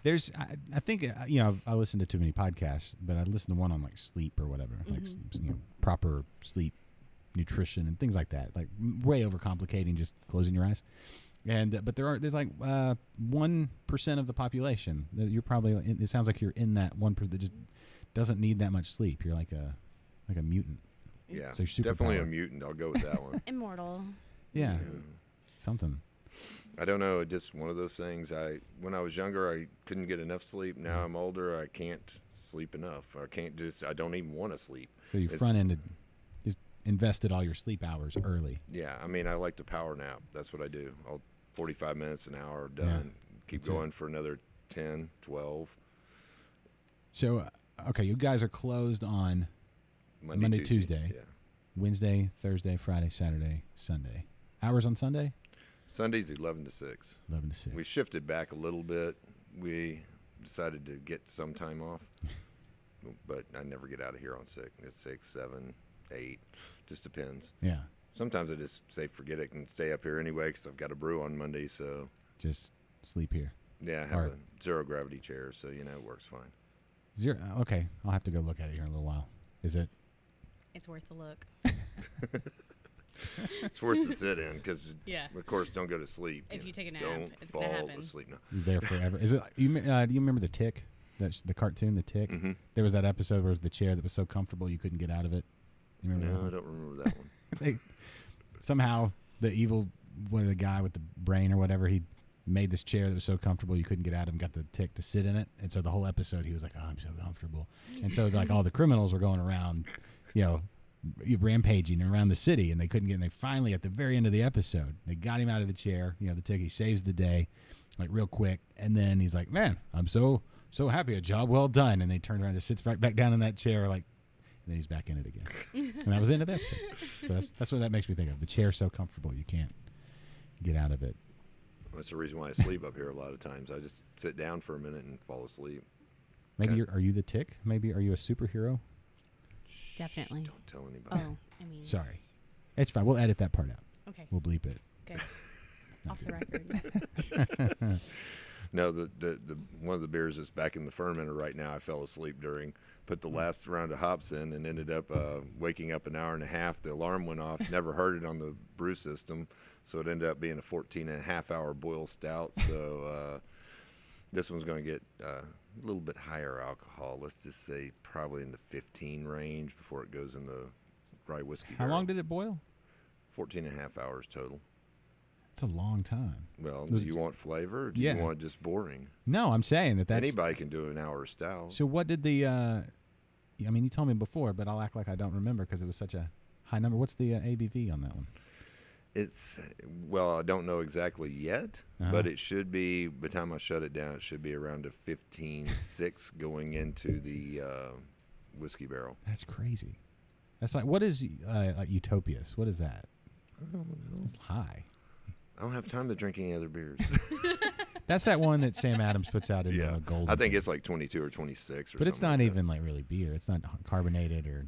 S4: I think, I listen to too many podcasts, but I listen to one on like sleep or whatever, like proper sleep, nutrition and things like that, like way overcomplicating just closing your eyes. And but there's like 1% of the population that you're probably. It sounds like you're in that 1% that just doesn't need that much sleep. You're like a mutant.
S2: Yeah,
S4: so
S2: definitely a mutant. I'll go with that one.
S3: Immortal.
S4: Yeah, something.
S2: I don't know. Just one of those things. When I was younger, I couldn't get enough sleep. Now I'm older. I can't sleep enough. I don't even want to sleep.
S4: So you front-ended, just invested all your sleep hours early.
S2: Yeah. I mean, I like to power nap. That's what I do. 45 minutes, an hour, done. Keep going for another 10, 12.
S4: So, okay, you guys are closed on Monday, Tuesday.
S2: Yeah.
S4: Wednesday, Thursday, Friday, Saturday, Sunday. Hours on Sunday?
S2: Sundays 11 to 6.
S4: 11 to 6.
S2: We shifted back a little bit. We decided to get some time off, but I never get out of here on 6. It's 6, 7, 8. Just depends.
S4: Yeah.
S2: Sometimes I just say forget it and stay up here anyway because I've got to brew on Monday. So
S4: Just sleep here.
S2: yeah, I have a zero gravity chair, so it works fine.
S4: Okay, I'll have to go look at it here in a little while. Is it?
S3: It's worth the look.
S2: It's worth to sit in because,
S3: Yeah.
S2: of course, don't go to sleep.
S3: If you take a nap,
S2: don't
S3: it's
S2: fall
S3: gonna happen.
S2: asleep. No.
S4: You're there forever. Is it? Do you remember the Tick? The cartoon, the Tick.
S2: Mm-hmm.
S4: There was that episode where it was the chair that was so comfortable you couldn't get out of it. You remember?
S2: No,
S4: that
S2: I don't remember that one.
S4: Somehow the evil one of the guy with the brain or whatever, he made this chair that was so comfortable you couldn't get out of and got the Tick to sit in it. And so the whole episode he was like, "Oh, I'm so comfortable." And so like all the criminals were going around, rampaging around the city, and they couldn't get. And they finally, at the very end of the episode, they got him out of the chair. The Tick, he saves the day, like real quick, and then he's like, "Man, I'm so happy, a job well done." And they turn around, just sits right back down in that chair, like, and then he's back in it again. And that was the end of the episode. So that's what that makes me think of. The chair's so comfortable you can't get out of it.
S2: That's the reason why I sleep up here a lot of times. I just sit down for a minute and fall asleep.
S4: Maybe are you the Tick? Maybe are you a superhero?
S3: Definitely.
S2: Don't tell anybody.
S3: Oh, I mean.
S4: Sorry, it's fine. We'll edit that part out.
S3: Okay.
S4: We'll bleep it.
S3: Good. Off the record.
S2: No, the one of the beers that's back in the fermenter right now, I fell asleep during. Put the last round of hops in and ended up waking up an hour and a half. The alarm went off. Never heard it on the brew system, so it ended up being a 14.5-hour boil stout. So this one's going to get a little bit higher alcohol. Let's just say probably in the 15 range before it goes in the dry whiskey
S4: How
S2: barrel.
S4: long did it boil?
S2: 14.5 hours total.
S4: It's a long time.
S2: Well, do you want flavor or do
S4: Yeah.
S2: you want just boring?
S4: No, I'm saying that's
S2: Anybody can do an hour stout.
S4: So what did the? I mean, you told me before, but I'll act like I don't remember because it was such a high number. What's the ABV on that one?
S2: I don't know exactly yet,
S4: Uh-huh.
S2: but it should be, by the time I shut it down, it should be around a 15.6 going into the whiskey barrel.
S4: That's crazy. That's like, what is like Utopias? What is that? It's high.
S2: I don't have time to drink any other beers.
S4: That's that one that Sam Adams puts out in gold.
S2: I think it's like 22 or 26 or
S4: but
S2: something.
S4: it's not
S2: like
S4: even like really beer. It's not carbonated or.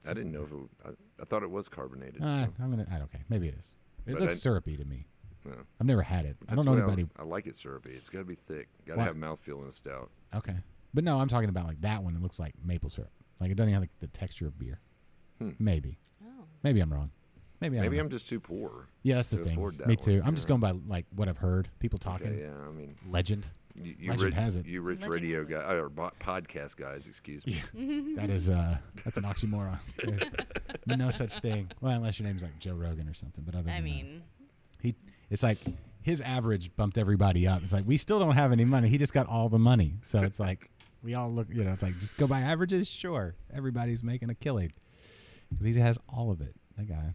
S2: that. I didn't know if it I thought it was carbonated.
S4: I'm
S2: so.
S4: gonna. Okay, maybe it is. It
S2: But
S4: looks syrupy to me.
S2: No.
S4: I've never had it. I don't
S2: That's
S4: know
S2: what
S4: anybody.
S2: I like it syrupy. It's got to be thick. Got to
S4: Why?
S2: have mouthfeel in a stout.
S4: Okay, but no, I'm talking about like that one. It looks like maple syrup. Like it doesn't have like the texture of beer. Maybe.
S3: Oh.
S4: Maybe I'm wrong. Maybe
S2: I'm just too poor.
S4: Yeah, that's the
S2: to
S4: thing.
S2: afford that
S4: Me
S2: one,
S4: too. I'm
S2: you
S4: just
S2: know.
S4: going by like what I've heard. People talking.
S2: Okay, yeah, I mean,
S4: Legend.
S2: you
S4: Legend has it.
S2: You rich
S3: Legend
S2: radio
S3: has it.
S2: guy or podcast guys, excuse me.
S4: Yeah. That is that's an oxymoron. There's no such thing. Well, unless your name's like Joe Rogan or something. But other than
S3: I mean.
S4: it's like his average bumped everybody up. It's like we still don't have any money. He just got all the money. So it's like we all look. It's like just go by averages. Sure, everybody's making a killing because he has all of it. That guy.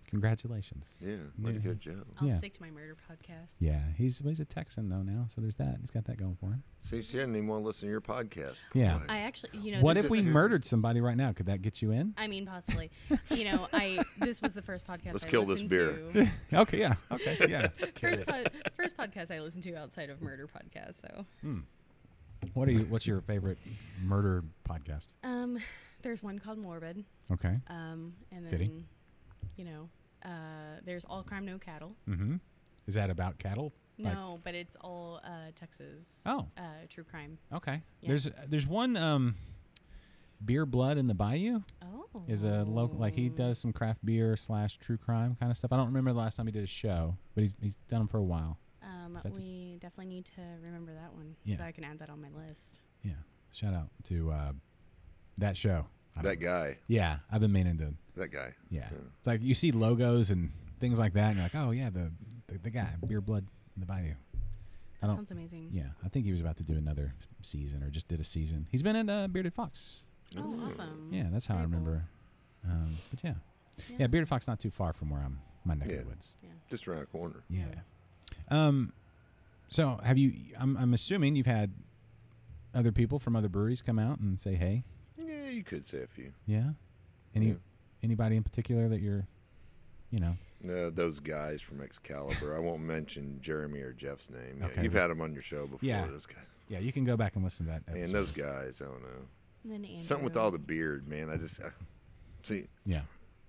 S4: Congratulations.
S2: Yeah, way to
S4: Yeah.
S2: go, Joe.
S3: I'll
S4: Yeah.
S3: stick to my murder podcast.
S4: Yeah, he's a Texan though now, so there's that. He's got that going for him.
S2: See, she didn't even want to listen to your podcast.
S4: Yeah.
S2: Boy.
S3: I actually,
S4: What
S3: this
S4: if
S3: was
S4: we
S3: the-
S4: murdered somebody right now? Could that get you in?
S3: I mean, possibly. This was the first podcast
S2: Let's
S3: I
S2: kill this
S3: listened
S2: beer.
S3: to.
S4: Okay, yeah. Okay, yeah.
S3: First podcast I listened to outside of murder podcast. So,
S4: What's your favorite murder podcast?
S3: there's one called Morbid.
S4: Okay.
S3: And then,
S4: Fitting.
S3: there's All Crime No Cattle.
S4: Mm-hmm. Is that about cattle? Like-
S3: No, but it's all Texas.
S4: Oh.
S3: True crime.
S4: Okay.
S3: Yeah.
S4: There's one Beer Blood in the Bayou
S3: Oh.
S4: is a local, like he does some craft beer / true crime kind of stuff. I don't remember the last time he did a show, but he's done them for a while. That's
S3: We definitely need to remember that one.
S4: Yeah.
S3: So I can add that on my list.
S4: Yeah. Shout out to that show.
S2: That guy.
S4: Yeah, I've been meaning to.
S2: That guy.
S4: Yeah. It's like you see logos and things like that, and you're like, oh yeah, the guy, Beer Blood in the Bayou.
S3: That sounds amazing.
S4: Yeah, I think he was about to do another season or just did a season. He's been in Bearded Fox.
S3: Oh, awesome.
S4: Yeah, that's how I
S3: Very cool.
S4: remember. But yeah, Bearded Fox not too far from where my neck of the woods.
S3: Yeah.
S2: Just around the corner.
S4: Yeah. So have you? I'm assuming you've had other people from other breweries come out and say, hey.
S2: Yeah, you could say a few.
S4: Yeah. Anybody in particular that you're,
S2: Those guys from Excalibur. I won't mention Jeremy or Jeff's name. Yeah,
S4: Okay.
S2: you've had them on your show before.
S4: Yeah.
S2: Those guys.
S4: Yeah, you can go back and listen to that episode.
S2: Man, those guys. I don't know.
S3: And then Andrew.
S2: Something with all the beard, man. I just see.
S4: Yeah.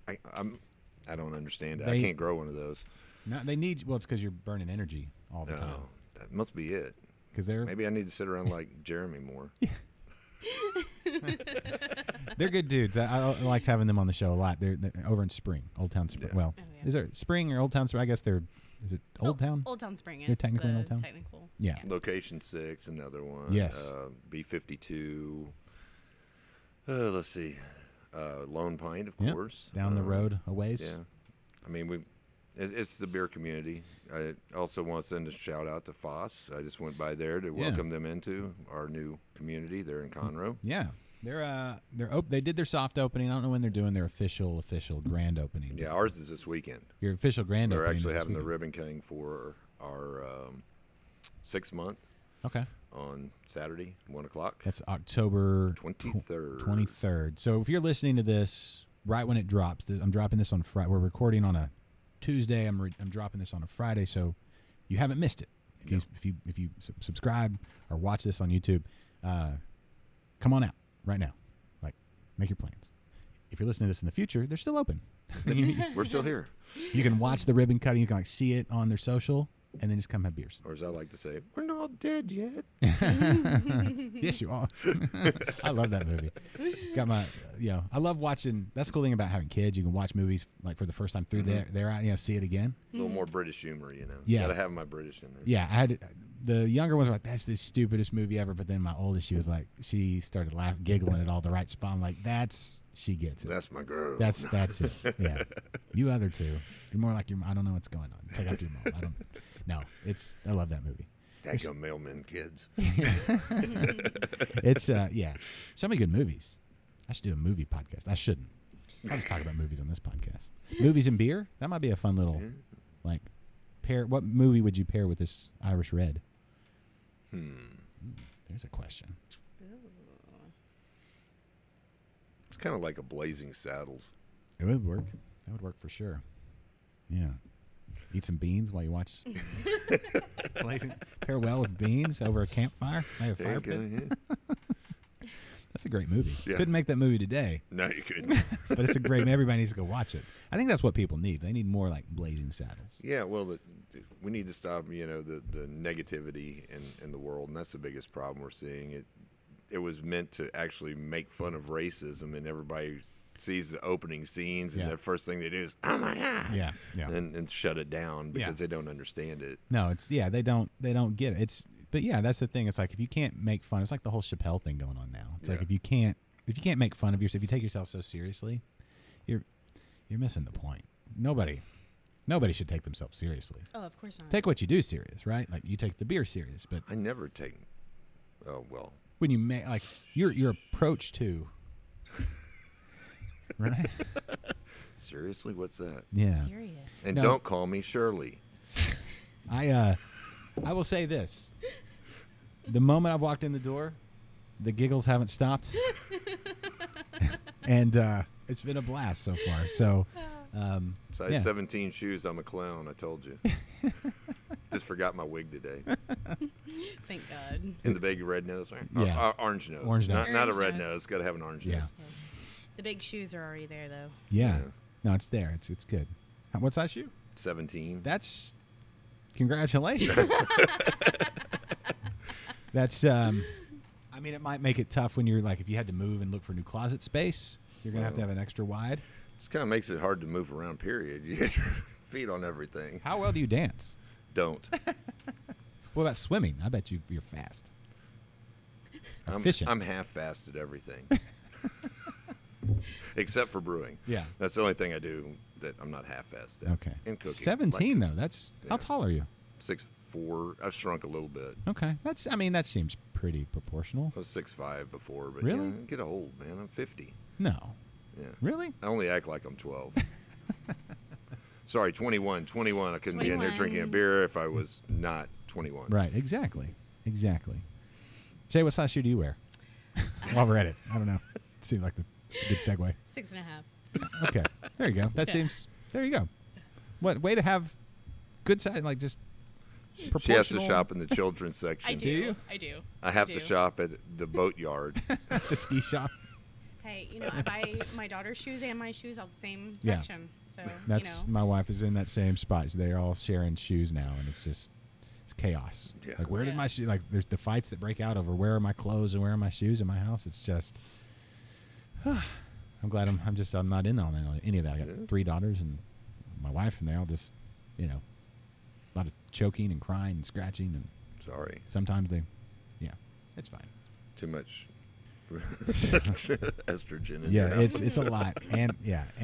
S2: I don't understand it. I
S4: They-
S2: can't grow one of those.
S4: No, they need. Well, it's because you're burning energy all the time.
S2: No, that must be it.
S4: Because they're
S2: Maybe I need to sit around like Jeremy more.
S4: they're good dudes. I liked having them on the show a lot. They're over in Spring, Old Town Spring.
S2: Yeah.
S4: Well,
S3: Oh, yeah.
S4: is there Spring or Old Town Spring? I guess they're. Is it Old Town?
S3: Old Town Spring is
S4: They're technically in
S3: the
S4: Old Town?
S3: technical.
S4: Yeah.
S2: Location 6, another one.
S4: Yes.
S2: B52. Let's see. Lone Pint, of
S4: Yep.
S2: course.
S4: Down the road a ways.
S2: Yeah. I mean, it's the beer community. I also want to send a shout out to Foss. I just went by there to welcome them into our new community. They're in Conroe.
S4: Yeah. They did their soft opening. I don't know when they're doing their official grand opening.
S2: Yeah, ours is this weekend.
S4: Your official grand
S2: They're
S4: opening.
S2: actually
S4: is this
S2: having the
S4: weekend.
S2: ribbon cutting for our 6th month
S4: Okay.
S2: on Saturday, 1 o'clock.
S4: That's October
S2: 23rd.
S4: 23rd. So if you're listening to this right when it drops, I'm dropping this on Friday. We're recording on a Tuesday. I'm dropping this on a Friday, so you haven't missed it. If you subscribe or watch this on YouTube, come on out right now. Like, make your plans. If you're listening to this in the future, they're still open.
S2: We're still here.
S4: You can watch the ribbon cutting. You can see it on their social, and then just come have beers.
S2: Or as I like to say, we're not dead yet.
S4: Yes, you are. I love that movie. Got my, I love watching. That's the cool thing about having kids. You can watch movies like for the first time through their eyes, see it again.
S2: A little more British humor,
S4: Yeah.
S2: Got to have my British in there.
S4: Yeah, I had the younger ones were like, "That's the stupidest movie ever." But then my oldest, she started laughing, giggling at all the right spot. I'm like, she gets it.
S2: That's my girl.
S4: That's it. Yeah. You other two, you're more like I don't know what's going on. Take after your mom. I love that movie.
S2: Daggum Mailman Kids.
S4: It's so many good movies. I should do a movie podcast. I shouldn't. I'll just talk about movies on this podcast. Movies and beer. That might be a fun little pair. What movie would you pair with this Irish Red? There's a question.
S2: It's kind of like a Blazing Saddles.
S4: It would work. That would work for sure. Yeah. Eat some beans while you watch. Pair well with beans over a campfire. Maybe a fire pit. That's a great movie.
S2: Yeah.
S4: Couldn't make that movie today,
S2: No, you couldn't.
S4: but it's a great. Everybody needs to go watch it. I think that's what people need. They need more like Blazing Saddles.
S2: Yeah, well, we need to stop, the negativity in the world, and that's the biggest problem we're seeing. It was meant to actually make fun of racism, and everybody sees the opening scenes, and the first thing they do is, "Oh my God!"
S4: Yeah.
S2: and shut it down because they don't understand it.
S4: No, they don't get it. But that's the thing. It's like if you can't make fun, it's like the whole Chappelle thing going on now. It's like if you can't make fun of yourself, if you take yourself so seriously, you're missing the point. Nobody should take themselves seriously.
S3: Oh, of course not.
S4: Take what you do serious, right? Like you take the beer serious, but
S2: I never take. Oh well.
S4: when you make like your approach to, right?
S2: Seriously, what's that?
S4: Yeah.
S3: Serious.
S2: And
S4: No.
S2: don't call me Shirley.
S4: I will say this: the moment I've walked in the door, the giggles haven't stopped, and it's been a blast so far. So,
S2: Size 17 shoes. I'm a clown. I told you. Just forgot my wig today.
S3: Thank God.
S2: And the big red nose.
S4: Yeah.
S2: Orange nose.
S4: Orange nose.
S2: Not a
S3: Orange
S2: red
S3: nose.
S2: nose. Got to have an orange
S4: Yeah.
S2: nose.
S3: Yes. The big shoes are already there, though.
S4: yeah.
S2: Yeah.
S4: No, it's there. It's good. What size shoe?
S2: 17.
S4: That's congratulations. That's I mean, it might make it tough when you're like if you had to move and look for new closet space. You're gonna have to have an extra wide.
S2: This kind of makes it hard to move around. Period. You get your feet on everything.
S4: How well do you dance?
S2: Don't.
S4: What about swimming? I bet you're fast. Efficient.
S2: I'm half-fast at everything. Except for brewing.
S4: Yeah.
S2: That's the only thing I do that I'm not half-fast at.
S4: Okay.
S2: And cooking.
S4: 17 though. That's how
S2: Yeah.
S4: tall are you?
S2: 6'4". I've shrunk a little bit.
S4: Okay. That seems pretty proportional.
S2: I was 6'5" before, but
S4: Really?
S2: get old, man. I'm 50.
S4: No.
S2: Yeah.
S4: Really?
S2: I only act like I'm 12. Sorry, 21. 21. I couldn't be in there drinking a
S3: 21.
S2: beer if I was not 21.
S4: Right. Exactly. Shae, what size shoe do you wear? While we're at it, I don't know. Seems like a good segue.
S3: 6.5.
S4: Okay. There you go. That
S3: Yeah.
S4: seems. There you go. What way to have good size, like just
S2: She has to
S4: proportional.
S2: shop in the children's section.
S3: I do.
S4: you?
S3: I do.
S2: I have
S3: do.
S2: to shop at the boat yard.
S4: the ski shop.
S3: Hey, I buy my daughter's shoes and my shoes all the same
S4: Yeah.
S3: section. So,
S4: That's my wife is in that same spot. They're all sharing shoes now, and it's chaos.
S2: Yeah.
S4: Like, where did
S3: Yeah.
S4: my shoes? Like, there's the fights that break out over where are my clothes and where are my shoes in my house. It's just. I'm glad I'm not in on any of that. I got 3 daughters and my wife, and they all just, a lot of choking and crying and scratching, and
S2: Sorry,
S4: sometimes it's fine.
S2: too much estrogen in
S4: Yeah,
S2: your house.
S4: it's a lot, and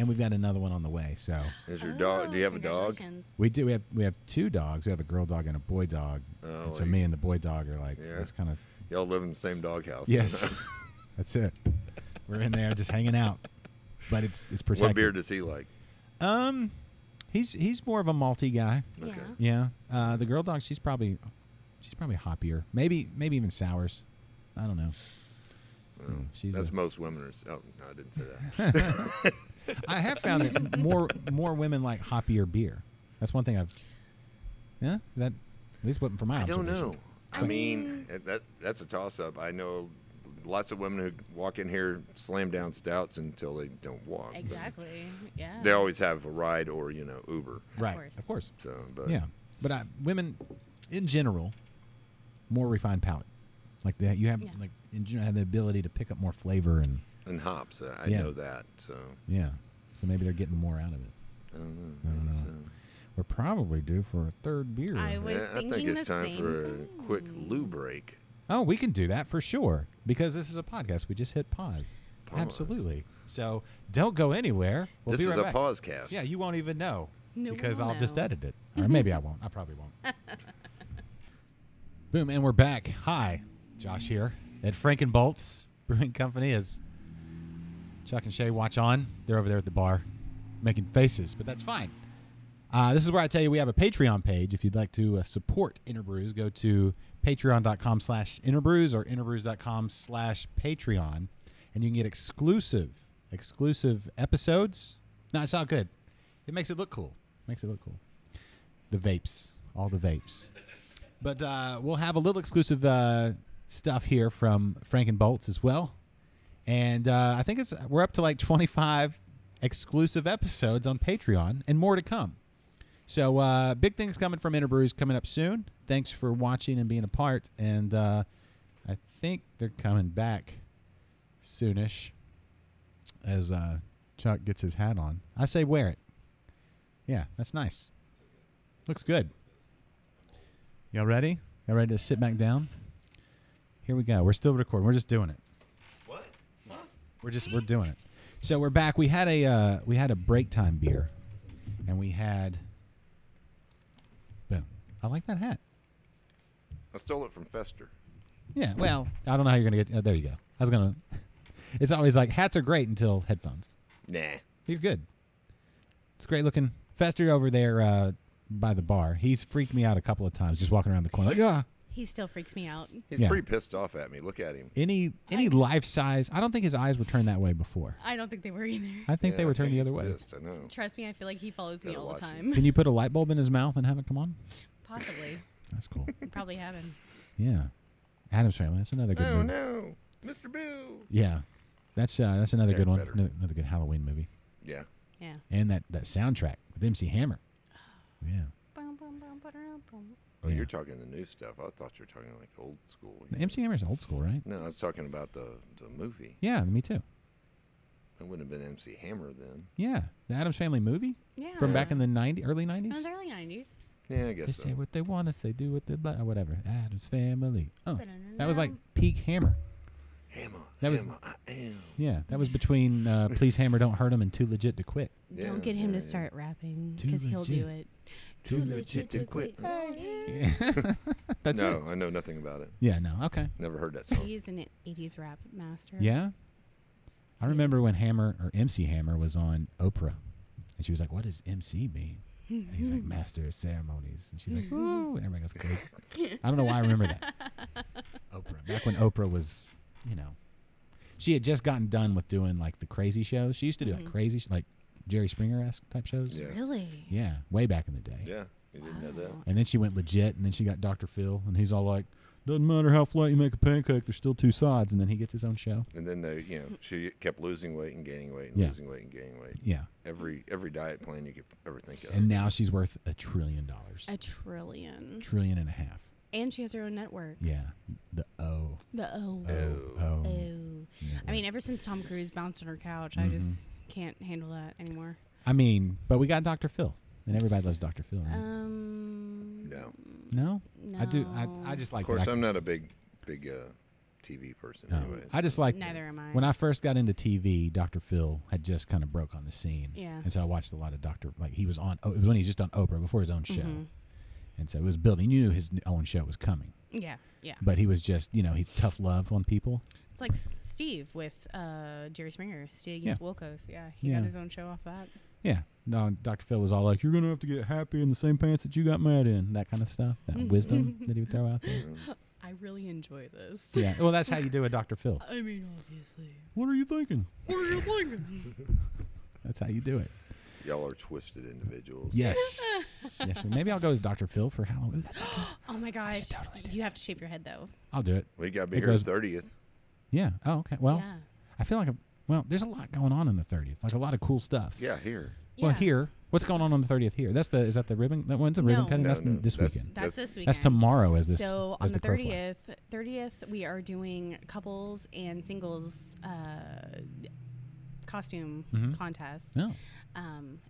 S4: we've got another one on the way. So
S2: Is your dog? Do you have a dog?
S3: Congratulations.
S4: we do. We have 2 dogs. We have a girl dog and a boy dog.
S2: Oh,
S4: and so
S2: like-
S4: me and the boy dog are like,
S2: Yeah.
S4: it's kind of
S2: Y'all live in the same doghouse.
S4: yes, that's it. We're in there just hanging out, but it's protected.
S2: What beer does he like?
S4: He's more of a malty guy.
S2: Okay.
S3: Yeah.
S4: Yeah. The girl dog, she's probably hoppier. Maybe even sours. I don't know.
S2: Well,
S4: she's
S2: that's
S4: a-
S2: most women. Oh no, I didn't say that.
S4: I have found that more women like hoppier beer. That's one thing I've. Yeah, is that at least what from my
S2: I don't
S4: observation.
S2: know. I mean, that's a toss-up. I know lots of women who walk in here slam down stouts until they don't walk. but
S3: Exactly. Yeah.
S2: They always have a ride or Uber.
S4: Right,
S3: course.
S4: of course.
S2: So, but
S4: Yeah, but women, in general, more refined palate. Like that, you have
S3: Yeah.
S4: like in general have the ability to pick up more flavor and
S2: and hops, I
S4: Yeah.
S2: know that. So
S4: yeah. So maybe they're getting more out of it.
S2: I don't know.
S4: I don't know.
S2: So,
S4: We're probably due for a 3rd beer.
S3: I was
S2: yeah, I think
S3: thinking
S2: it's
S3: the
S2: time
S3: same
S2: for a quick
S3: thing.
S2: loo break.
S4: Oh, we can do that for sure because this is a podcast. We just hit pause.
S2: Pause.
S4: Absolutely. So don't go anywhere. We'll
S2: This
S4: be
S2: is
S4: right
S2: a
S4: back.
S2: pause cast.
S4: Yeah, you won't even know
S3: No one
S4: because
S3: will
S4: I'll just
S3: know.
S4: edit it, or maybe I won't. I probably won't. Boom, and we're back. Hi, Josh here at Frankenboltzzzz Brewing Company. As Chuck and Shae watch on, they're over there at the bar making faces, but that's fine. This is where I tell you we have a Patreon page. If you'd like to support InterBrews, go to patreon.com/InterBrews or interBrews.com/Patreon, and you can get exclusive episodes. No, it's not good. It makes it look cool. The vapes, all the vapes. But we'll have a little exclusive stuff here from Frankenboltzzzz as well. And I think we're up to like 25 exclusive episodes on Patreon and more to come. So big things coming from InterBrews coming up soon. Thanks for watching and being a part. And I think they're coming back soonish as Chuck gets his hat on. I say wear it. Yeah, that's nice. Looks good. Y'all ready? Y'all ready to sit back down? Here we go. We're still recording. We're just doing it.
S2: What? Huh?
S4: We're doing it. So we're back. We had a break time beer, and we had. Boom! I like that hat.
S2: I stole it from Fester.
S4: Yeah. Well, I don't know how you're gonna get. There you go. I was gonna. It's always like hats are great until headphones.
S2: Nah.
S4: You're good. It's great looking. Fester over there by the bar. He's freaked me out a couple of times just walking around the corner. Like, ah.
S3: He still freaks me out.
S2: He's
S4: Yeah.
S2: pretty pissed off at me. Look at him.
S4: Any life size. I don't think his eyes were turned that way before.
S3: I don't think they were either.
S4: I think they
S2: Yeah,
S4: were
S2: I
S4: turned the
S2: he's
S4: other way.
S2: pissed, I know.
S3: Trust me, I feel like he follows me
S2: Gotta
S3: all the
S2: watch him.
S3: time.
S4: Can you put a light bulb in his mouth and have it come on?
S3: Possibly.
S4: That's cool.
S3: You probably haven't.
S4: Yeah. Adam's Family. That's another good
S2: Oh
S4: movie.
S2: no, Mr. Boo.
S4: Yeah. That's another
S2: Yeah,
S4: good one.
S2: better.
S4: Another good Halloween movie.
S2: Yeah.
S3: Yeah.
S4: And that soundtrack with MC Hammer. Yeah.
S2: Oh,
S4: Yeah.
S2: you're talking the new stuff. I thought you were talking like old school.
S4: The MC Hammer's old school, right?
S2: No, I was talking about the movie.
S4: Yeah, me too.
S2: It wouldn't have been MC Hammer then.
S4: Yeah. The Adam's Family movie
S3: Yeah.
S4: from back in the early 90s.
S3: It was early 90s.
S2: Yeah, I
S4: They
S2: guess so.
S4: say what they want to say, do what they or whatever. Adam's Family. Oh, that was like peak Hammer.
S2: Hammer.
S4: That was-
S2: Hammer, I am.
S4: Yeah, that was between Please Hammer, Don't Hurt Him and Too Legit to Quit.
S2: Yeah,
S3: Don't get him
S2: yeah,
S3: to start rapping
S4: Too
S3: because he'll
S4: legit.
S3: do it.
S2: Too legit to quit.
S4: Yeah. That's
S2: no,
S4: it.
S2: I know nothing about it.
S4: Yeah, no, okay.
S2: Never heard that song.
S3: He's an 80s rap master.
S4: Yeah? I remember
S3: Yes.
S4: when Hammer, or MC Hammer, was on Oprah. And she was like, what does MC mean? And he's like, Master of Ceremonies. And she's like, woo, and everybody goes crazy. I don't know why I remember that. Oprah. Back when Oprah was, she had just gotten done with doing like the crazy shows. She used to do like crazy, like Jerry Springer-esque type shows.
S2: Yeah.
S3: Really?
S4: Yeah, way back in the day.
S2: Yeah, you didn't know that.
S3: Wow.
S4: And then she went legit, and then she got Dr. Phil, and he's all like, doesn't matter how flat you make a pancake, there's still two sides, and then he gets his own show.
S2: And then she kept losing weight and gaining weight and
S4: Yeah.
S2: losing weight and gaining weight.
S4: Yeah.
S2: Every diet plan you could ever think of.
S4: And now she's worth $1 trillion.
S3: $1 trillion.
S4: Trillion and a half.
S3: And she has her own network.
S4: Yeah. The O.
S3: The O.
S2: Oh.
S3: Oh.
S4: Network.
S3: I mean, ever since Tom Cruise bounced on her couch, I just can't handle that anymore.
S4: I mean, but we got Dr. Phil, and everybody loves Dr. Phil. Right?
S2: No.
S4: No?
S3: No.
S4: I do. I just like
S2: Of course,
S4: that.
S2: I'm not a big TV person,
S4: No.
S2: anyways.
S4: I just like
S3: Neither am I.
S4: when I first got into TV. Dr. Phil had just kind of broke on the scene,
S3: Yeah.
S4: and so I watched a lot of he was on. It was when he was just on Oprah before his own show,
S3: Mhm.
S4: and so it was building. You knew his own show was coming,
S3: Yeah. Yeah.
S4: but he was just he's tough love on people.
S3: It's like Steve with Jerry Springer. Steve
S4: Yeah.
S3: Wilkos. Yeah. He
S4: Yeah.
S3: got his own show off that.
S4: Yeah, no, Dr. Phil was all like, "You're gonna have to get happy in the same pants that you got mad in," that kind of stuff. That wisdom that he would throw out there.
S3: I really enjoy this.
S4: Yeah, well, that's how you do a Dr. Phil.
S3: I mean, obviously.
S4: What are you thinking?
S3: What are you thinking?
S4: That's how you do it.
S2: Y'all are twisted individuals.
S4: Yes. Yes. Maybe I'll go as Dr. Phil for Halloween. That's okay.
S3: Oh my gosh.
S4: totally do
S3: You have to shave your head though.
S4: I'll do it.
S2: We got to be
S4: It
S2: here
S4: goes-
S2: 30th.
S4: Yeah. Oh, okay. Well,
S3: yeah.
S4: I feel like there's a lot going on in the 30th. Like a lot of cool stuff.
S2: Yeah, here.
S4: Well,
S3: Yeah.
S4: here, what's going on the 30th here? Is that the ribbon? That one's a ribbon
S3: No.
S4: cutting.
S2: No,
S4: That's
S2: no,
S4: this
S2: that's-
S4: weekend.
S3: That's this weekend.
S4: That's tomorrow. As this.
S3: So
S4: as
S3: on the
S4: crow flies.
S3: 30th, we are doing couples and singles costume
S4: Mhm.
S3: contest,
S4: No.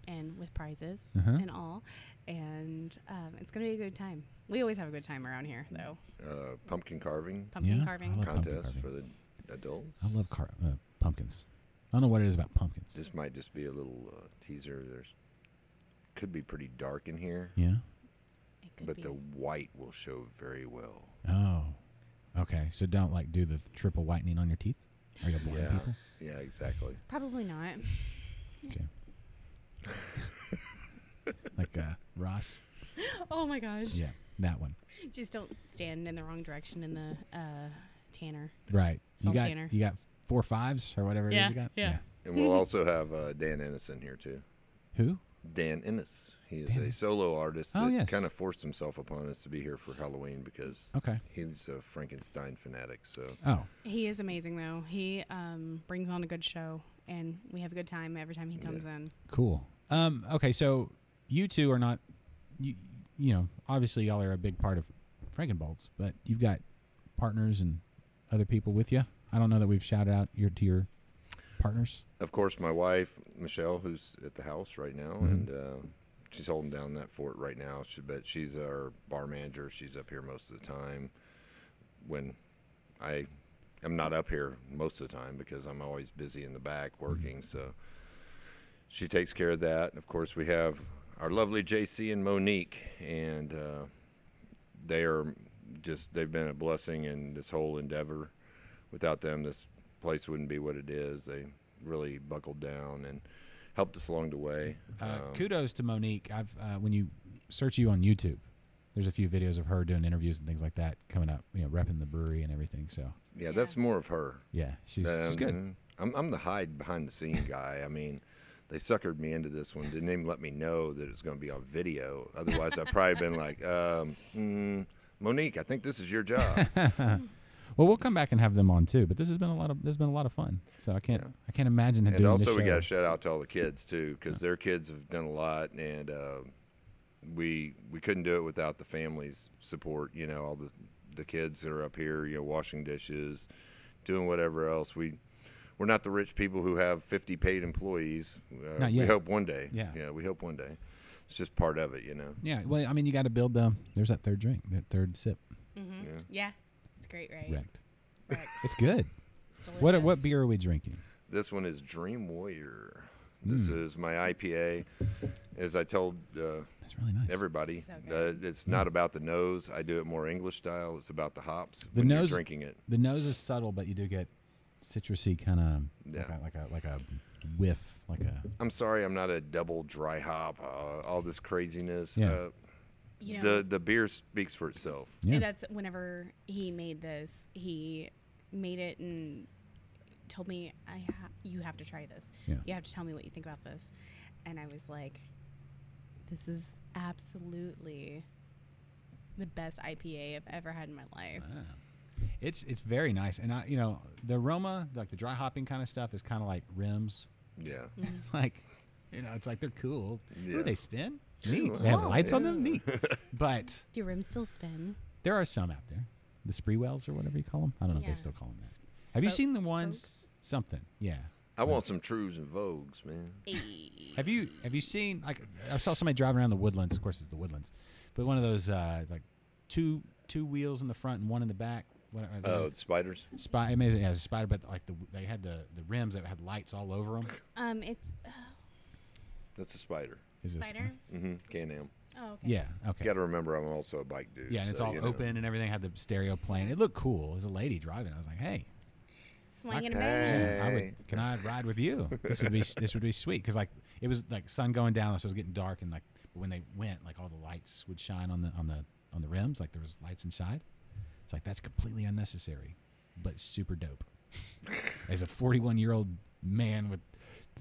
S3: and with prizes
S4: Uh-huh.
S3: and all, and it's gonna be a good time. We always have a good time around here, though.
S2: Pumpkin carving
S3: Pumpkin
S4: Yeah,
S3: carving.
S4: I love pumpkin
S2: contest
S4: carving.
S2: for the adults.
S4: I love pumpkins. I don't know what it is about pumpkins.
S2: This might just be a little teaser. Could be pretty dark in here,
S4: Yeah.
S3: It could
S2: but
S3: be.
S2: the white will show very well.
S4: Oh. Okay. So don't do the triple whitening on your teeth. Are you blind
S2: Yeah.
S4: people?
S2: Yeah, exactly.
S3: Probably not.
S4: Okay. Like Ross.
S3: Oh my gosh!
S4: Yeah, that one.
S3: Just don't stand in the wrong direction in the tanner.
S4: Right.
S3: Self-tanner.
S4: You got 4 5s or whatever it
S3: Yeah,
S4: is you got.
S3: yeah.
S2: And we'll also have Dan Ennis in here too.
S4: Who?
S2: Dan Ennis. He is
S4: Dan
S2: a solo artist
S4: Oh,
S2: that
S4: yes.
S2: kind of forced himself upon us to be here for Halloween because
S4: Okay.
S2: he's a Frankenstein fanatic. So
S4: Oh.
S3: He is amazing, though. He brings on a good show, and we have a good time every time he comes in.
S4: Cool. Okay, so you two are not, obviously y'all are a big part of Frankenboltzzzz, but you've got partners and other people with you. I don't know that we've shouted out to your partners.
S2: of course, my wife Michelle, who's at the house right now, and she's holding down that fort right now. But she's our bar manager. She's up here most of the time. When I am not up here most of the time because I'm always busy in the back working. So she takes care of that. Of course, we have our lovely JC and Monique, and they've been a blessing in this whole endeavor. Without them, this place wouldn't be what it is. They really buckled down and helped us along the way.
S4: Kudos to Monique. When you search you on YouTube, there's a few videos of her doing interviews and things like that coming up, repping the brewery and everything. So
S2: Yeah, that's more of her.
S4: yeah, she's good.
S2: And I'm the hide behind the scene guy. I mean, they suckered me into this one. Didn't even let me know that it was going to be on video. Otherwise, I'd probably been like, Monique, I think this is your job.
S4: Well, we'll come back and have them on too. But there's been a lot of fun. So I can't imagine
S2: And
S4: doing
S2: also,
S4: this
S2: we
S4: show.
S2: got to shout out to all the kids too, because their kids have done a lot, and we couldn't do it without the family's support. All the kids that are up here, washing dishes, doing whatever else. We're not the rich people who have 50 paid employees.
S4: Not
S2: we
S4: yet.
S2: hope one day.
S4: Yeah.
S2: We hope one day. It's just part of it,
S4: Yeah, well, I mean, you got to build there's that third drink, that third sip.
S3: Mm-hmm.
S2: Yeah.
S3: Yeah, it's great, right?
S4: Wrecked.
S3: Correct.
S4: It's good.
S3: It's
S4: What
S3: delicious.
S4: beer are we drinking?
S2: This one is Dream Warrior. This is my IPA. As I told
S4: That's really nice.
S2: everybody,
S3: So good.
S2: it's not about the nose. I do it more English style. It's about the hops
S4: The
S2: when
S4: nose-
S2: you're drinking it.
S4: The nose is subtle, but you do get citrusy kind of
S2: Yeah.
S4: like a whiff, like a
S2: I'm sorry, I'm not a double dry hop. All this craziness.
S4: Yeah.
S3: You know,
S2: The beer speaks for itself.
S4: yeah.
S3: that's whenever he made this, he made it and told me, you have to try this.
S4: Yeah.
S3: You have to tell me what you think about this. and I was like, this is absolutely the best IPA I've ever had in my life.
S4: Wow. It's very nice, and the aroma, like the dry hopping kind of stuff, is kind of like rims.
S2: Yeah.
S4: It's like, it's like they're cool.
S2: Yeah.
S4: Ooh, they spin. Neat. They have lights on them. Neat. But
S3: Do your rims still spin?
S4: there are some out there, the Spreewells or whatever you call them. I don't know if they still call them that. Have you seen the ones?
S3: Spokes?
S4: Something. Yeah.
S2: I want some Trues and Vogues, man.
S4: Have you seen, like, I saw somebody driving around the Woodlands. Of course, it's the Woodlands, but one of those like two wheels in the front and one in the back.
S2: Oh, the spiders.
S4: Amazing. Yeah, it's a spider, but like they had the rims that had lights all over them.
S3: It's
S2: That's a spider.
S4: Is this
S3: spider.
S2: Mm-hmm. Can-Am.
S3: Oh, okay.
S4: Yeah. Okay.
S2: You got to remember, I'm also a bike dude.
S4: Yeah, and it's
S2: so,
S4: all open and everything. Had the stereo playing. It looked cool. It was a lady driving. I was like, hey.
S3: Swinging
S2: Hey.
S3: bang.
S4: Can I ride with you? This would be sweet, because like it was like sun going down, so it was getting dark, and like when they went, like all the lights would shine on the rims, like there was lights inside. It's like, that's completely unnecessary, but super dope. As a 41-year-old man with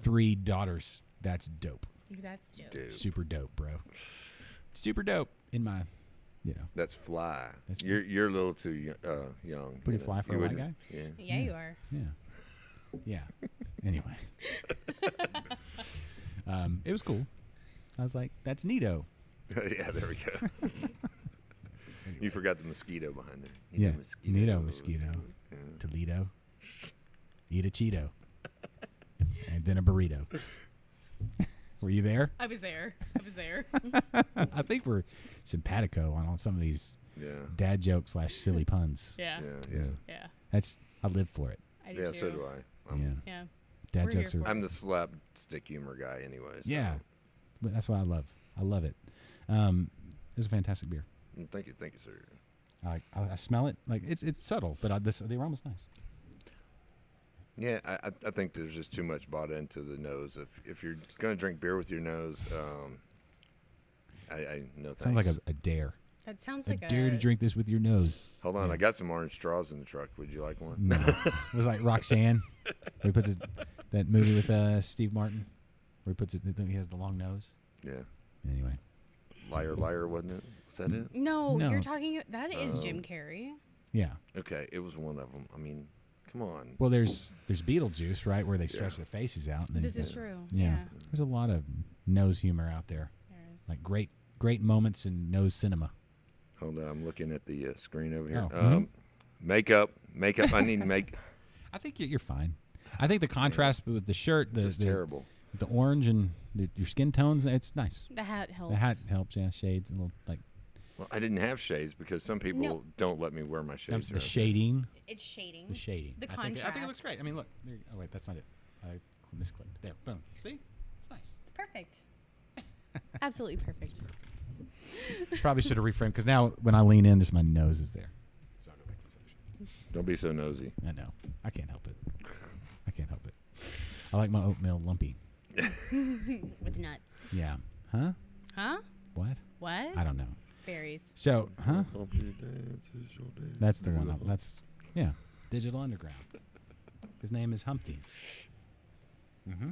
S4: 3 daughters, that's dope.
S3: That's dope.
S2: Dude,
S4: Super dope, bro. Super dope in my,
S2: that's fly.
S4: That's-
S2: You're a little too young.
S4: Pretty
S2: you know.
S4: fly for
S2: You
S4: a white
S2: wouldn't-
S4: guy.
S2: Yeah.
S3: Yeah, you are.
S4: Yeah. Anyway, it was cool. I was like, that's neato.
S2: Yeah, there we go. You forgot the mosquito behind there.
S4: Yeah,
S2: Mosquito.
S4: mosquito.
S2: Yeah.
S4: Toledo. Eat a Cheeto. And then a burrito. Were you there?
S3: I was there.
S4: I think we're simpatico on some of these
S2: Yeah.
S4: dad jokes / silly puns.
S3: Yeah.
S2: Yeah.
S4: I live for it.
S3: I do
S2: Yeah,
S3: too.
S2: so do I.
S3: Yeah.
S4: Dad
S3: We're here
S4: jokes are.
S3: for it.
S2: I'm the slapstick humor guy anyway. So.
S4: Yeah. But that's what I love. I love it. It's a fantastic beer.
S2: Thank you, sir.
S4: I smell it. Like it's subtle, but the aroma's nice.
S2: Yeah, I think there's just too much bought into the nose. If you're gonna drink beer with your nose, I no thanks.
S4: Sounds like a dare.
S3: That sounds
S4: A
S3: like
S4: dare to drink this with your nose.
S2: Hold on,
S4: Yeah.
S2: I got some orange straws in the truck. Would you like one?
S4: No. It was like Roxanne. Where he puts that movie with Steve Martin, where he puts he has the long nose.
S2: Yeah.
S4: Anyway.
S2: Liar, wasn't it? Was that it?
S3: No,
S4: No.
S3: you're talking. That is Jim Carrey.
S4: Yeah.
S2: Okay, it was one of them. I mean, come on.
S4: Well, there's Beetlejuice, right, where they stretch their faces out. And then
S3: This is true.
S4: Yeah. There's a lot of nose humor out there.
S3: There is.
S4: Like great moments in nose cinema.
S2: Hold on, I'm looking at the screen over here.
S4: Oh, mhm.
S2: Makeup. I need to make.
S4: I think you're fine. I think the contrast with the shirt,
S2: This is terrible.
S4: the orange and your skin tones, it's nice.
S3: The hat helps.
S4: The hat helps, yeah. Shades, a little like
S2: Well, I didn't have shades because some people
S3: No.
S2: don't let me wear my shades.
S4: the
S2: around
S4: shading.
S3: It's shading.
S4: The shading.
S3: The
S4: I think it looks
S3: contrast.
S4: great. I mean, look. There, oh wait, that's not it. I misclicked. There, boom. See, it's nice.
S3: It's perfect. Absolutely perfect.
S4: Probably should have reframed, because now when I lean in, just my nose is there. So I'll go back to this section.
S2: here. Don't be so nosy.
S4: I know. I can't help it. I like my oatmeal lumpy.
S3: With nuts.
S4: Yeah. Huh?
S3: Huh?
S4: What?
S3: What?
S4: I don't know.
S3: Berries.
S4: So, huh?
S2: Hump your dance is your dance.
S4: That's the one. That's Digital Underground. His name is Humpty. Mm-hmm.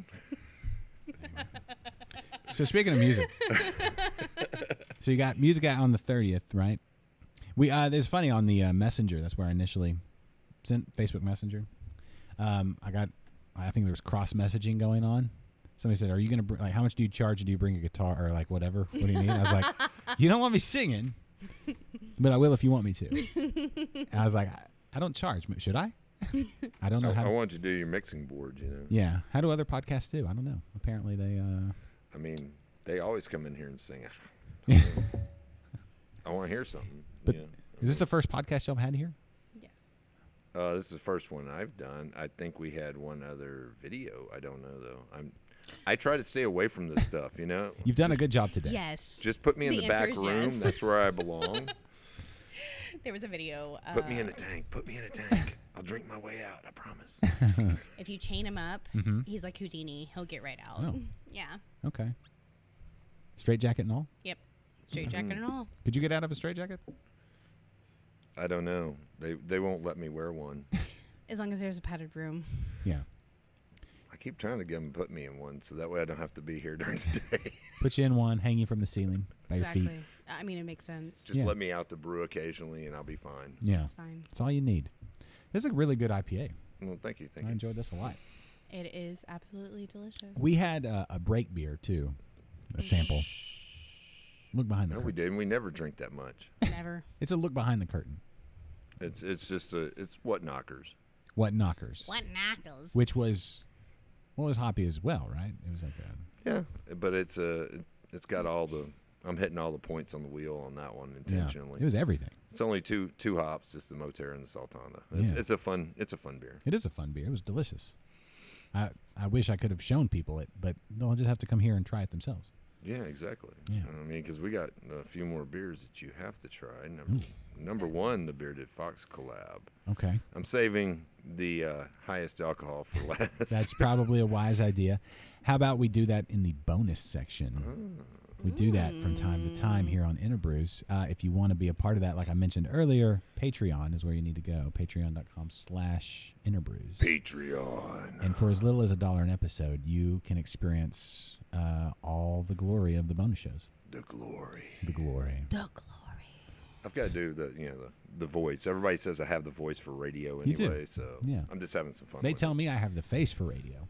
S4: Anyway. So speaking of music, so you got music out on the 30th, right? It's funny on the Messenger. That's where I initially sent Facebook Messenger. I think there was cross messaging going on. Somebody said, "Are you gonna like? How much do you charge? Do you bring a guitar or like whatever? What do you need?" I was like, "You don't want me singing, but I will if you want me to." And I was like, "I don't charge. Should I? I don't know how."
S2: I want you to do your mixing board. You know.
S4: Yeah. How do other podcasts do? I don't know. Apparently they.
S2: I mean, they always come in here and sing.
S4: Yeah.
S2: I want to hear something.
S4: But
S2: you know?
S4: is this the first podcast y'all had here?
S3: Yes.
S2: This is the first one I've done. I think we had one other video. I don't know though. I try to stay away from this stuff. You know.
S4: You've done a good job today.
S3: Yes.
S2: Just put me in
S3: The
S2: the back
S3: answer is
S2: room.
S3: yes.
S2: That's where I belong.
S3: There was a video.
S2: Put me in a tank. Put me in a tank. I'll drink my way out. I promise.
S3: If you chain him up,
S4: Mhm.
S3: he's like Houdini. He'll get right out.
S4: Oh.
S3: Yeah.
S4: Okay. Straight jacket and all?
S3: Yep. Straight jacket and all.
S4: Could you get out of a straight jacket?
S2: I don't know. They won't let me wear one.
S3: As long as there's a padded room.
S4: Yeah.
S2: keep trying to get them to put me in one, so that way I don't have to be here during the day.
S4: Put you in one, hang you from the ceiling by
S3: Exactly.
S4: your feet.
S3: I mean, it makes sense.
S2: Just
S4: Yeah.
S2: let me out to brew occasionally, and I'll be fine.
S4: Yeah,
S3: That's fine.
S4: that's all you need. This is a really good IPA.
S2: Well, thank you. Thank
S4: I
S2: you.
S4: enjoyed this a lot.
S3: It is absolutely delicious.
S4: We had a break beer too, a sample. Look behind the
S2: No,
S4: curtain.
S2: we didn't. We never drink that much.
S3: Never.
S4: It's a look behind the curtain.
S2: It's just it's what knockers.
S4: What knockers?
S3: What knuckles?
S4: Which was hoppy as well, right? It was like a
S2: Yeah, but it's got all the. I'm hitting all the points on the wheel on that one intentionally.
S4: It was everything.
S2: It's only two hops, just the Moterra and the Sultana. It's,
S4: Yeah.
S2: it's a fun beer.
S4: It is a fun beer. It was delicious. I wish I could have shown people it, but they'll just have to come here and try it themselves.
S2: Yeah, exactly.
S4: Yeah.
S2: I mean, because we got a few more beers that you have to try. Number one, the Bearded Fox collab.
S4: Okay.
S2: I'm saving the highest alcohol for last.
S4: That's probably a wise idea. How about we do that in the bonus section? We do that from time to time here on InterBrews. If you want to be a part of that, like I mentioned earlier, Patreon is where you need to go. Patreon.com/InterBrews.
S2: Patreon.
S4: And for as little as $1 an episode, you can experience all the glory of the bonus shows.
S2: The glory.
S4: The glory.
S3: The glory.
S2: I've got to do the voice. Everybody says I have the voice for radio
S4: You do.
S2: anyway, so
S4: Yeah.
S2: I'm just having some fun.
S4: They
S2: with
S4: tell
S2: it.
S4: me I have the face for radio.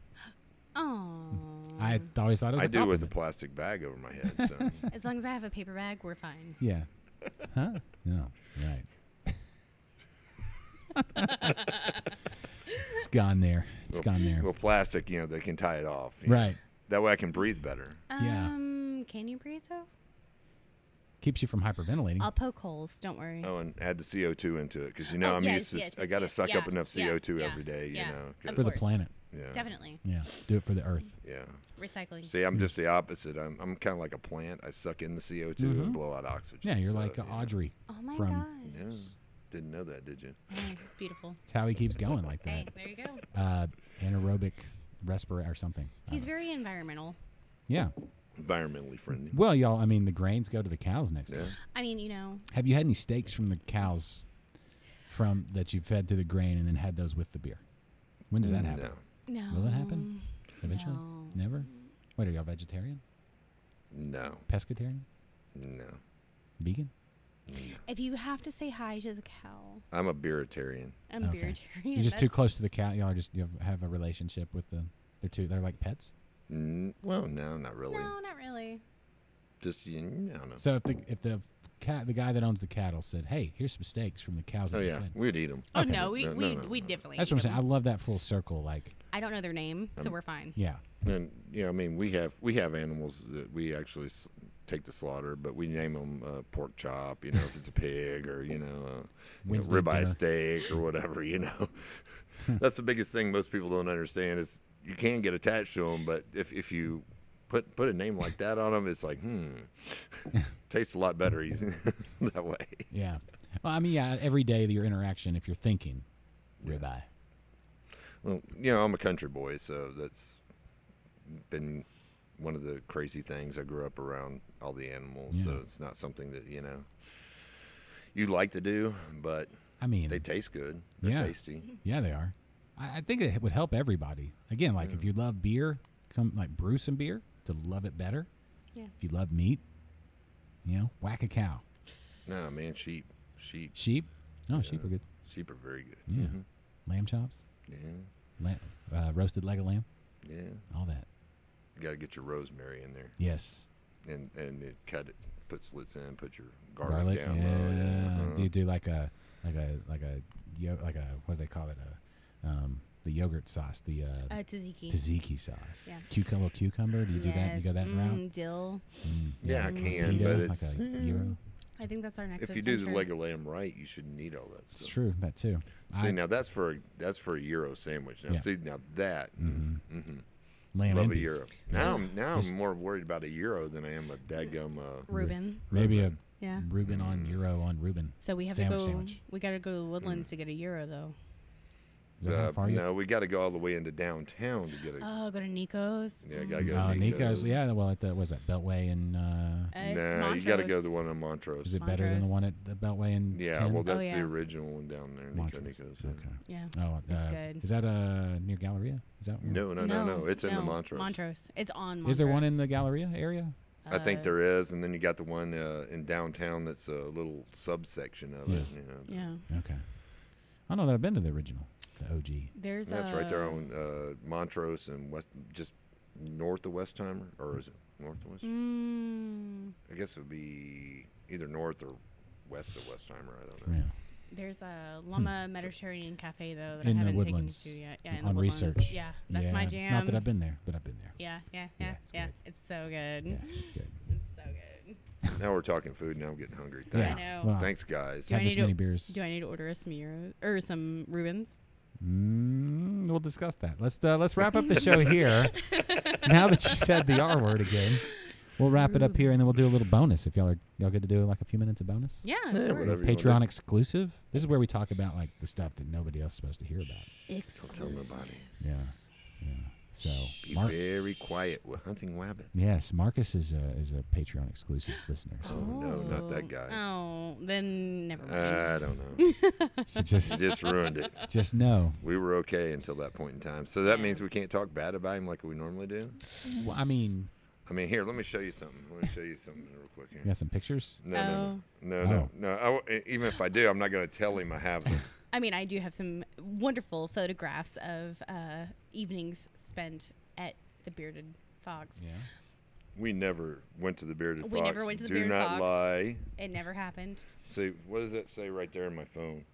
S3: Oh.
S4: I always thought it was
S2: I
S4: a
S2: do with a
S4: compliment.
S2: plastic bag over my head. So.
S3: As long as I have a paper bag, we're fine.
S4: Yeah. Huh? No. Right. It's gone there. It's gone there.
S2: Well, plastic, they can tie it off. you know.
S4: Right.
S2: That way I can breathe better.
S4: Yeah.
S3: Can you breathe though?
S4: Keeps you from hyperventilating.
S3: I'll poke holes. Don't worry.
S2: Oh, and add the CO2 into it because
S3: Oh,
S2: I'm
S3: yes,
S2: used to.
S3: yes,
S2: I
S3: yes,
S2: got to
S3: yes.
S2: suck up
S3: Yeah,
S2: enough CO2
S3: yeah,
S2: every day.
S3: yeah,
S2: You know, 'cause-
S3: of
S4: for the
S3: course.
S4: planet.
S2: Yeah.
S3: Definitely.
S4: Yeah. Do it for the earth.
S2: Yeah.
S3: Recycling.
S2: See, I'm just the opposite. I'm kind of like a plant. I suck in the CO2 and blow out oxygen.
S4: Yeah, you're
S2: so,
S4: like Audrey.
S3: Oh my
S4: from-
S3: gosh.
S2: Yeah. Didn't know that, did you?
S3: Oh, beautiful.
S4: That's how he keeps going like
S3: Hey,
S4: that.
S3: there you go.
S4: Anaerobic respirator or something. I
S3: He's
S4: don't know.
S3: very environmental.
S4: Yeah.
S2: Environmentally friendly.
S4: Well, y'all, I mean, the grains go to the cows next
S2: Yeah.
S4: door.
S3: I mean,
S4: Have you had any steaks from the cows that you fed to the grain and then had those with the beer? When does that happen?
S2: No.
S3: no.
S4: Will it happen eventually?
S3: No.
S4: Never? Wait, are y'all vegetarian?
S2: No.
S4: Pescatarian?
S2: No.
S4: Vegan?
S3: If you have to say hi to the cow,
S2: I'm a beeritarian.
S3: I'm
S4: Okay.
S3: beer.
S4: You're just too close to the cow. Y'all have a relationship with they're like pets?
S2: Well, no, not really.
S3: No, not really.
S2: Just I don't know.
S4: So if the guy that owns the cattle said, "Hey, here's some steaks from the cows that
S2: Oh
S4: you
S2: yeah,
S4: fed."
S2: we'd eat them.
S3: Oh
S4: Okay.
S3: no, we
S2: No,
S3: we
S2: no, no,
S3: we
S2: no.
S3: definitely.
S4: That's
S3: eat
S4: what I'm saying. I
S3: them.
S4: love that full circle. Like,
S3: I don't know their name, so we're fine.
S4: yeah,
S2: And I mean, we have animals that we actually take to slaughter, but we name them pork chop. If it's a pig or
S4: Wednesday
S2: ribeye
S4: dinner.
S2: steak or whatever. That's the biggest thing most people don't understand is you can get attached to them, but if you put a name like that on them, it's like tastes a lot better that way.
S4: yeah. Well, I mean, yeah. Every day your interaction, if you're thinking ribeye,
S2: Well, I'm a country boy, so that's been one of the crazy things. I grew up around all the animals,
S4: Yeah.
S2: so it's not something that you like to do, but
S4: I mean,
S2: they taste good. They're
S4: Yeah.
S2: tasty.
S4: yeah, they are. I think it would help everybody. Again, like if you love beer, come like brew some beer to love it better.
S3: Yeah.
S4: If you love meat, whack a cow.
S2: No, man, sheep.
S4: Sheep, no, sheep are good.
S2: Sheep are very good.
S4: Yeah.
S2: Mhm.
S4: Lamb chops,
S2: Yeah.
S4: roasted leg of lamb,
S2: Yeah.
S4: all that.
S2: You got to get your rosemary in there,
S4: Yes.
S2: and cut it, put slits in, put your
S4: Garlic,
S2: garlic down
S4: yeah.
S2: low. Yeah.
S4: Do you do like a what do they call it? The yogurt sauce, the
S3: Tzatziki.
S4: tzatziki sauce.
S3: Yeah.
S4: Cucumber. Do you do that? You go that route?
S3: Dill.
S2: Yeah, I can,
S4: Pita,
S2: but
S4: like
S2: it's
S4: a gyro.
S3: I think that's our next.
S2: if you do the
S3: adventure.
S2: leg of lamb right, you shouldn't need all that stuff.
S4: It's true. That too.
S2: See, now that's for a gyro sandwich. Now,
S4: Yeah.
S2: see, now that
S4: lamb
S2: love
S4: and
S2: a
S4: beef.
S2: gyro. Now,
S4: Just-
S2: I'm more worried about a gyro than I am a dadgum.
S3: Reuben.
S4: Maybe a
S3: Yeah.
S4: Reuben on gyro on Reuben.
S3: So we have
S4: Sandwich,
S3: to go.
S4: sandwich.
S3: We got to go to the Woodlands to get a euro though.
S4: Is that how far you have
S2: No, we got to go all the way into downtown to get it.
S3: Oh, go to Nico's.
S2: Yeah, gotta go.
S4: to
S2: to
S4: Nico's, yeah. Well, at the was that Beltway and
S3: It's
S2: No, you got to go to
S3: Montrose.
S2: the one in Montrose.
S4: is it better than the
S3: Montrose.
S4: one at the Beltway and
S2: Yeah,
S4: 10?
S2: well, that's
S3: yeah.
S2: the original one down there,
S4: Montrose.
S2: Nico's.
S4: Okay.
S3: Yeah.
S4: Oh,
S3: It's good.
S4: Is that near Galleria? Is that one?
S2: No. It's in the Montrose.
S3: Montrose. It's on Montrose.
S4: Is there one in the Galleria area?
S2: I think there is, and then you got the one in downtown that's a little subsection of it. You know.
S3: Yeah.
S4: Okay. I don't know that I've been to the original, the OG.
S3: There's
S2: That's right there on Montrose and West, just north of Westheimer, or is it north of West? I guess it would be either north or west of Westheimer. I don't know.
S4: Yeah.
S3: There's a Llama Mediterranean Cafe though that
S4: In the
S3: I haven't taken you
S4: Woodlands.
S3: to yet. Yeah, in
S4: On
S3: the Woodlands.
S4: Research.
S3: Yeah, that's my jam.
S4: Not that I've been there, but I've been there.
S3: Yeah.
S4: Yeah, it's good.
S3: It's so good.
S4: Yeah, it's good.
S3: It's so good.
S2: Now we're talking food. Now I'm getting hungry.
S4: Yeah.
S2: Thanks.
S3: know.
S4: Well,
S2: Thanks, guys.
S3: Do I
S4: have this
S3: need to-
S4: many beers.
S3: Do I need to order us some Euros or some Rubens?
S4: We'll discuss that. Let's wrap up the show here. Now that you said the R word again, we'll wrap it up here, and then we'll do a little bonus. If y'all get to do like a few minutes of bonus.
S3: Yeah.
S2: Yeah,
S3: of course.
S2: whatever. you
S4: Patreon
S2: wanna
S4: exclusive. This is where we talk about like the stuff that nobody else is supposed to hear about.
S2: Tell
S3: Exclusive.
S2: nobody.
S4: Yeah. So
S2: Be very quiet. We're hunting rabbits.
S4: yes, Marcus is a Patreon exclusive listener.
S2: Oh,
S4: So,
S2: no, not that guy.
S3: Oh, then never mind.
S2: I don't know.
S4: so just
S2: Just ruined it.
S4: just know.
S2: We were okay until that point in time. So that means we can't talk bad about him like we normally do?
S4: Well, I mean,
S2: Here, let me show you something. Let me show you something real quick here.
S4: you got some pictures.
S2: No.
S4: Oh.
S2: Even if I do, I'm not going to tell him I have them.
S3: I mean, I do have some wonderful photographs of evenings spent at the Bearded Fox.
S4: Yeah.
S2: We never went to the Bearded Fox.
S3: We never went to the
S2: Do
S3: Bearded
S2: not
S3: Fox.
S2: lie.
S3: It never happened.
S2: See, what does that say right there in my phone?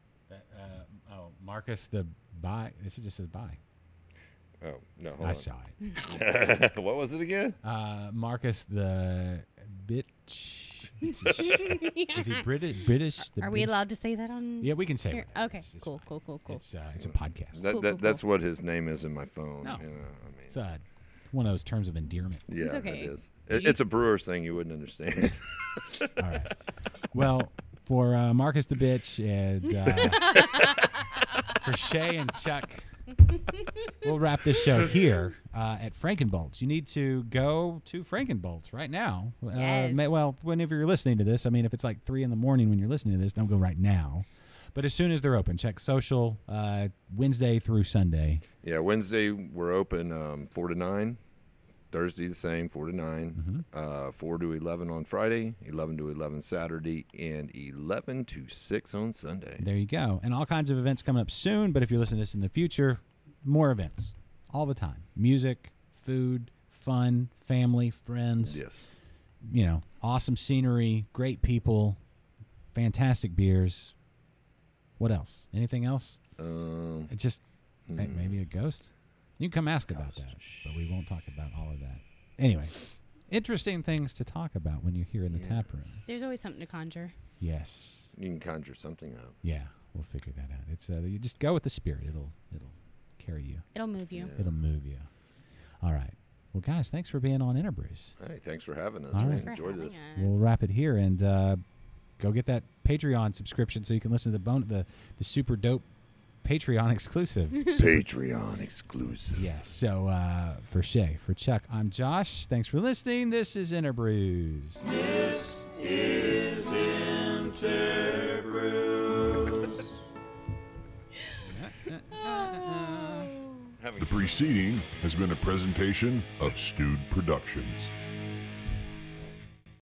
S4: Marcus the bye. This just says bye.
S2: Oh, no, hold
S4: I
S2: on.
S4: saw it.
S2: What was it again?
S4: Marcus the bitch. Is he British?
S3: Are we allowed to say that on?
S4: Yeah, we can say
S3: here?
S4: it.
S3: Okay,
S4: It's
S3: cool.
S4: fine. It's a podcast.
S2: That,
S3: Cool,
S2: that,
S3: cool,
S2: That's what his name is in my phone.
S4: No.
S2: You know,
S4: It's one of those terms of endearment.
S2: yeah,
S3: It's okay.
S2: it is.
S3: Did you-
S2: It's a brewer's thing you wouldn't understand.
S4: All right. Well, for Marcus the bitch and for Shae and Chuck, we'll wrap this show here at Frankenboltzzzz. You need to go to Frankenboltzzzz right now.
S3: Yes.
S4: Well, whenever you're listening to this. I mean, if it's like 3 a.m. when you're listening to this, don't go right now. But as soon as they're open, check social Wednesday through Sunday.
S2: Yeah, Wednesday we're open 4 to 9. Thursday the same, 4 to 9. 4 to 11 on Friday, 11 to 11 Saturday, and 11 to 6 on Sunday.
S4: There you go. And all kinds of events coming up soon. But if you're listening to this in the future, more events all the time. Music, food, fun, family, friends.
S2: Yes.
S4: You know, awesome scenery, great people, fantastic beers. What else? Anything else? It just maybe a ghost. You can come ask about that, but we won't talk about all of that. Anyway, interesting things to talk about when you're here in the tap room.
S3: There's always something to conjure.
S4: Yes.
S2: You can conjure something up.
S4: Yeah, we'll figure that out. It's you just go with the spirit. It'll carry you.
S3: It'll move you.
S2: Yeah.
S4: It'll move you. All right. Well, guys, thanks for being on InterBrews.
S2: Hey, thanks for having us.
S4: All
S2: We
S4: right.
S3: Thanks for
S2: enjoyed
S3: having
S2: this.
S3: us.
S4: We'll wrap it here and go get that Patreon subscription so you can listen to the super dope Patreon exclusive.
S2: Patreon exclusive.
S4: Yes. So for Shae, for Chuck, I'm Josh. Thanks for listening. This is InterBrews.
S5: This is InterBrews.
S1: The preceding has been a presentation of Stewed Productions.